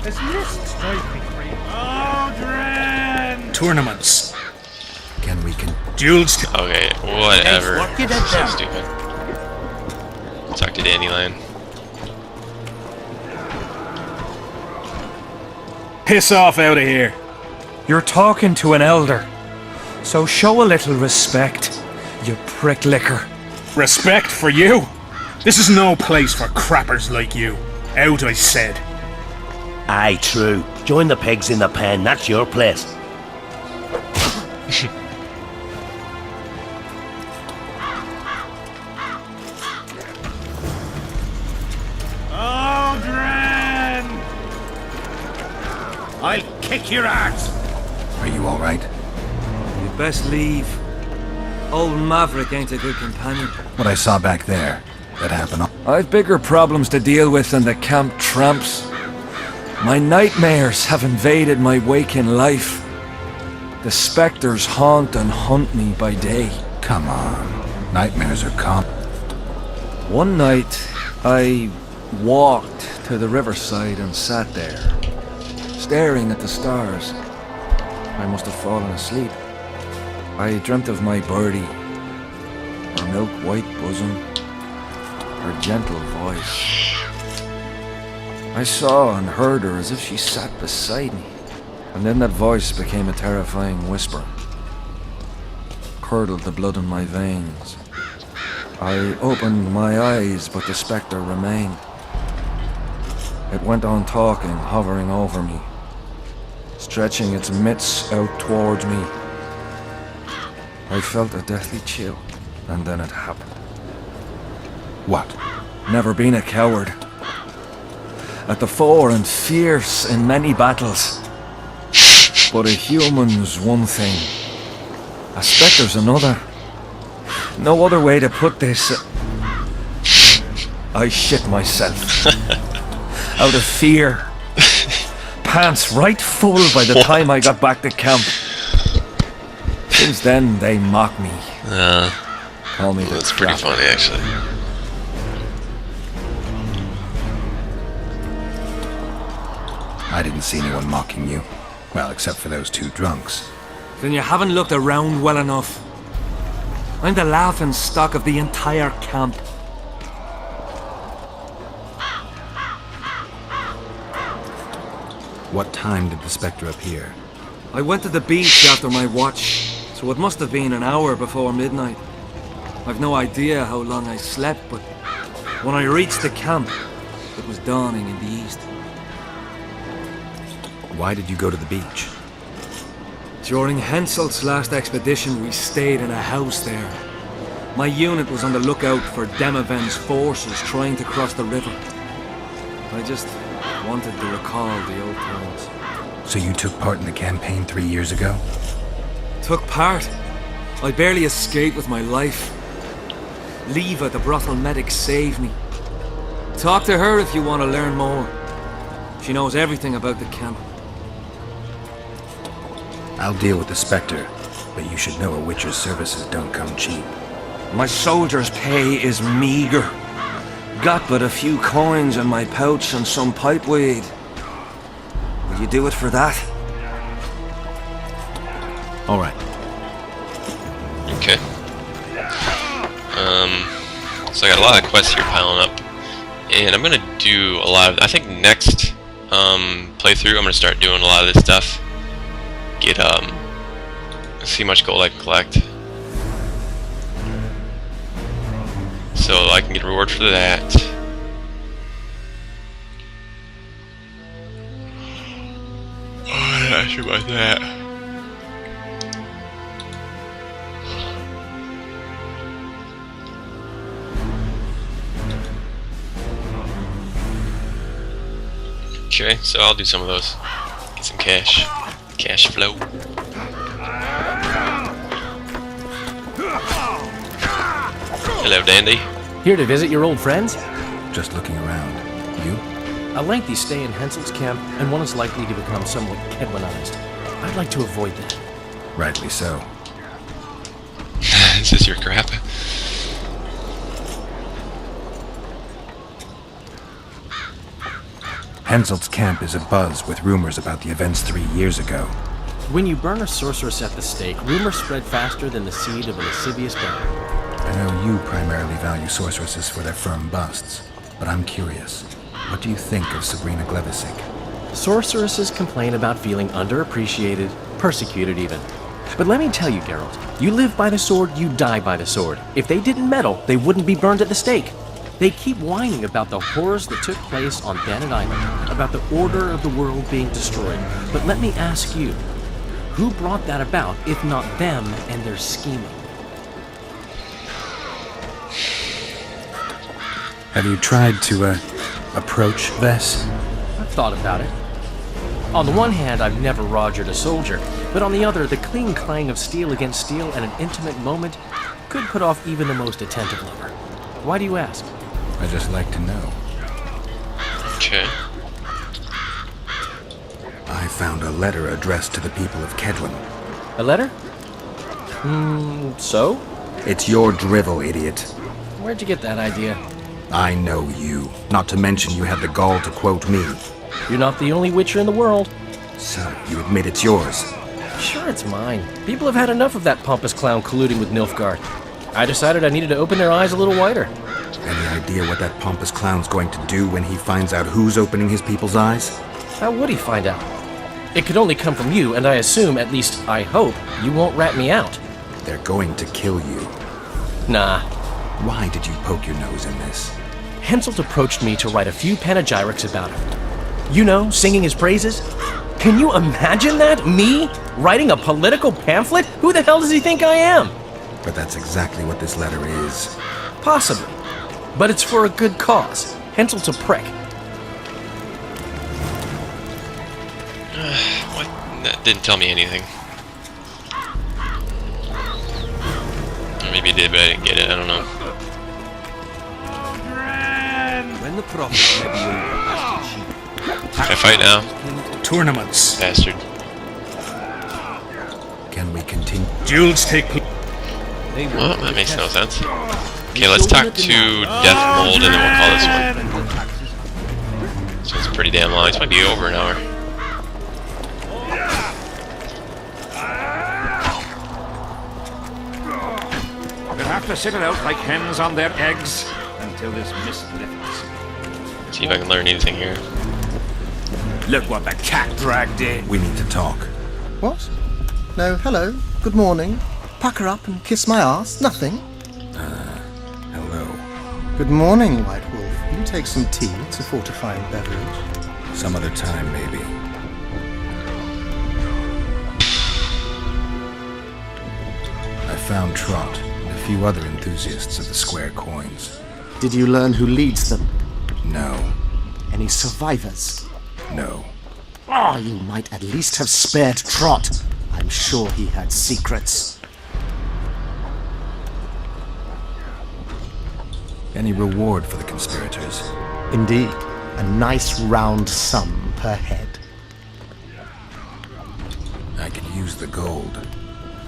E: There's lists strike me free.
D: Aldrin!
L: Tournaments.
C: Can we
L: Duels...
A: Okay, whatever.
D: Nice work you did
A: So
D: there.
A: stupid. Talk to Dandelion.
E: Piss off out of here. You're talking to an elder. So show a little respect, you pricklicker.
L: Respect for you? This is no place for crappers like you. Out, I said.
D: Aye, true. Join the pigs in the pen, that's your place.
J: Aldrin! I'll kick your ass!
C: Are you all right?
E: You'd best leave. Old Maverick ain't a good companion.
C: What I saw back there, that happened.
E: I've bigger problems to deal with than the camp tramps. My nightmares have invaded my waking life. The spectres haunt and hunt me by day.
C: Come on. Nightmares are common.
E: One night, I walked to the riverside and sat there, staring at the stars. I must have fallen asleep. I dreamt of my birdie, her milk-white bosom, her gentle voice. I saw and heard her as if she sat beside me, and then that voice became a terrifying whisper, curdled the blood in my veins. I opened my eyes, but the spectre remained. It went on talking, hovering over me, stretching its mitts out towards me. I felt a deathly chill, and then it happened.
C: What?
E: Never been a coward. At the fore and fierce in many battles. But a human's one thing. A spectre's another. No other way to put this. I shit myself. Out of fear. Pants right full by the time I got back to camp. Since then, they mock me. Call me the
A: That's pretty funny, actually.
C: I didn't see anyone mocking you. Well, except for those two drunks.
E: Then you haven't looked around well enough. I'm the laughing stock of the entire camp.
C: What time did the spectre appear?
E: I went to the beach after my watch, so it must have been an hour before midnight. I've no idea how long I slept, but when I reached the camp, it was dawning in the east.
C: Why did you go to the beach?
E: During Henselt's last expedition, we stayed in a house there. My unit was on the lookout for Demoven's forces trying to cross the river. I just wanted to recall the old times.
C: So you took part in the campaign 3 years ago?
E: Took part? I barely escaped with my life. Leva, the brothel medic, saved me. Talk to her if you want to learn more. She knows everything about the camp.
C: I'll deal with the spectre, but you should know a witcher's services don't come cheap.
E: My soldier's pay is meager. Got but a few coins in my pouch and some pipeweed. Will you do it for that?
C: All right.
A: Okay. So I got a lot of quests here piling up, and I'm gonna do a lot of. I think next playthrough, I'm gonna start doing a lot of this stuff. Get see how much gold I can collect, so I can get a reward for that. Oh, not sure about that. Okay, so I'll do some of those. Get some cash. Cash flow. Hello, Dandy.
S: Here to visit your old friends?
C: Just looking around. You?
S: A lengthy stay in Henselt's camp, and one is likely to become somewhat KAEDWENized. I'd like to avoid that.
C: Rightly so.
A: Is this your crap?
C: Henselt's camp is abuzz with rumors about the events 3 years ago.
S: When you burn a sorceress at the stake, rumors spread faster than the seed of a lascivious berry.
C: I know you primarily value sorceresses for their firm busts, but I'm curious. What do you think of Sabrina Glevisic?
S: Sorceresses complain about feeling underappreciated, persecuted even. But let me tell you, Geralt, you live by the sword, you die by the sword. If they didn't meddle, they wouldn't be burned at the stake. They keep whining about the horrors that took place on Banet Island, about the order of the world being destroyed. But let me ask you, who brought that about if not them and their scheming?
C: Have you tried to, approach Vess?
S: I've thought about it. On the one hand, I've never rogered a soldier, but on the other, the clean clang of steel against steel at an intimate moment could put off even the most attentive lover. Why do you ask?
C: I just like to know.
A: Okay.
C: I found a letter addressed to the people of KAEDWEN.
S: A letter? So?
C: It's your drivel, idiot.
S: Where'd you get that idea?
C: I know you. Not to mention you had the gall to quote me.
S: You're not the only witcher in the world.
C: So, you admit it's yours?
S: Sure, it's mine. People have had enough of that pompous clown colluding with Nilfgaard. I decided I needed to open their eyes a little wider.
C: Any idea what that pompous clown's going to do when he finds out who's opening his people's eyes?
S: How would he find out? It could only come from you, and I assume, at least I hope, you won't rat me out.
C: They're going to kill you.
S: Nah.
C: Why did you poke your nose in this?
S: Henselt approached me to write a few panegyrics about him. You know, singing his praises? Can you imagine that? Me? Writing a political pamphlet? Who the hell does he think I am?
C: But that's exactly what this letter is.
S: Possibly. But it's for a good cause. Henselt's a prick.
A: What? That didn't tell me anything. Or maybe it did, but I didn't get it. I don't know.
K: When the prophet
A: Can I fight now?
L: Tournaments.
A: Bastard.
C: Can we continue?
L: Duels take place.
A: Well, that makes no sense. Okay, let's talk to Death Mold and then we'll call this one. So it's pretty damn long. This might be over an hour.
F: We'll have to sit it out like hens on their eggs until this mist lifts.
A: See if I can learn anything here.
E: Look what the cat dragged in.
C: We need to talk.
B: What? No, hello, good morning. Pucker up and kiss my ass, nothing.
C: Hello.
B: Good morning, White Wolf. Will you take some tea? It's a fortifying beverage.
C: Some other time, maybe. I found Trot and a few other enthusiasts of the square coins.
B: Did you learn who leads them?
C: No.
B: Any survivors?
C: No.
B: Oh, you might at least have spared Trot. I'm sure he had secrets.
C: Any reward for the conspirators?
B: Indeed. A nice round sum per head.
C: I could use the gold.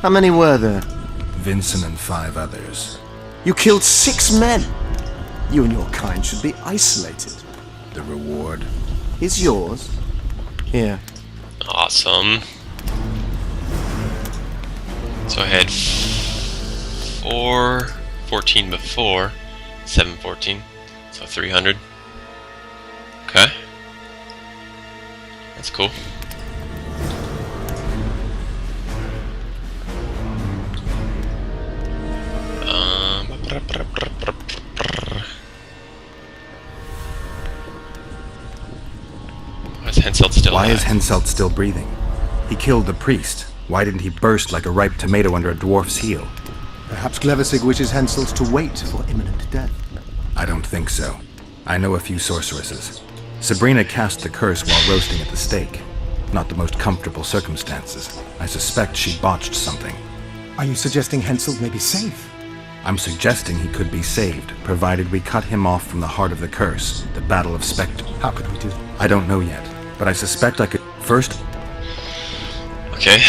B: How many were there?
C: Vincent and 5 others.
B: You killed 6 men! You and your kind should be isolated.
C: The reward
B: is yours. Here.
A: Awesome. So I had 414 before, 714, so 300. Okay. That's cool.
C: Why is Henselt still breathing? He killed the priest. Why didn't he burst like a ripe tomato under a dwarf's heel?
B: Perhaps Glevisig wishes Henselt to wait for imminent death.
C: I don't think so. I know a few sorceresses. Sabrina cast the curse while roasting at the stake. Not the most comfortable circumstances. I suspect she botched something.
B: Are you suggesting Henselt may be safe?
C: I'm suggesting he could be saved, provided we cut him off from the heart of the curse, the Battle of Spectre.
B: How could we do that?
C: I don't know yet, but I suspect I could... First...
A: Okay,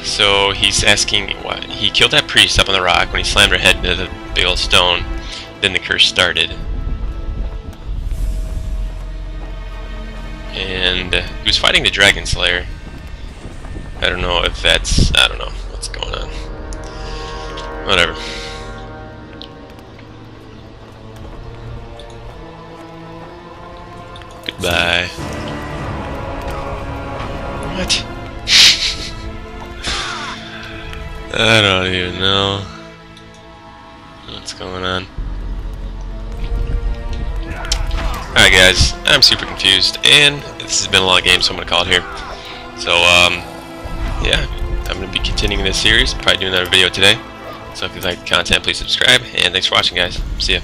A: so he's asking what? He killed that priest up on the rock when he slammed her head into the big old stone. Then the curse started. And he was fighting the Dragon Slayer. I don't know if that's... I don't know what's going on. Whatever. Goodbye. What? I don't even know what's going on. Alright guys, I'm super confused, and this has been a long game, so I'm going to call it here. So, yeah, I'm going to be continuing this series, probably doing another video today. So if you like the content, please subscribe, and thanks for watching guys. See ya.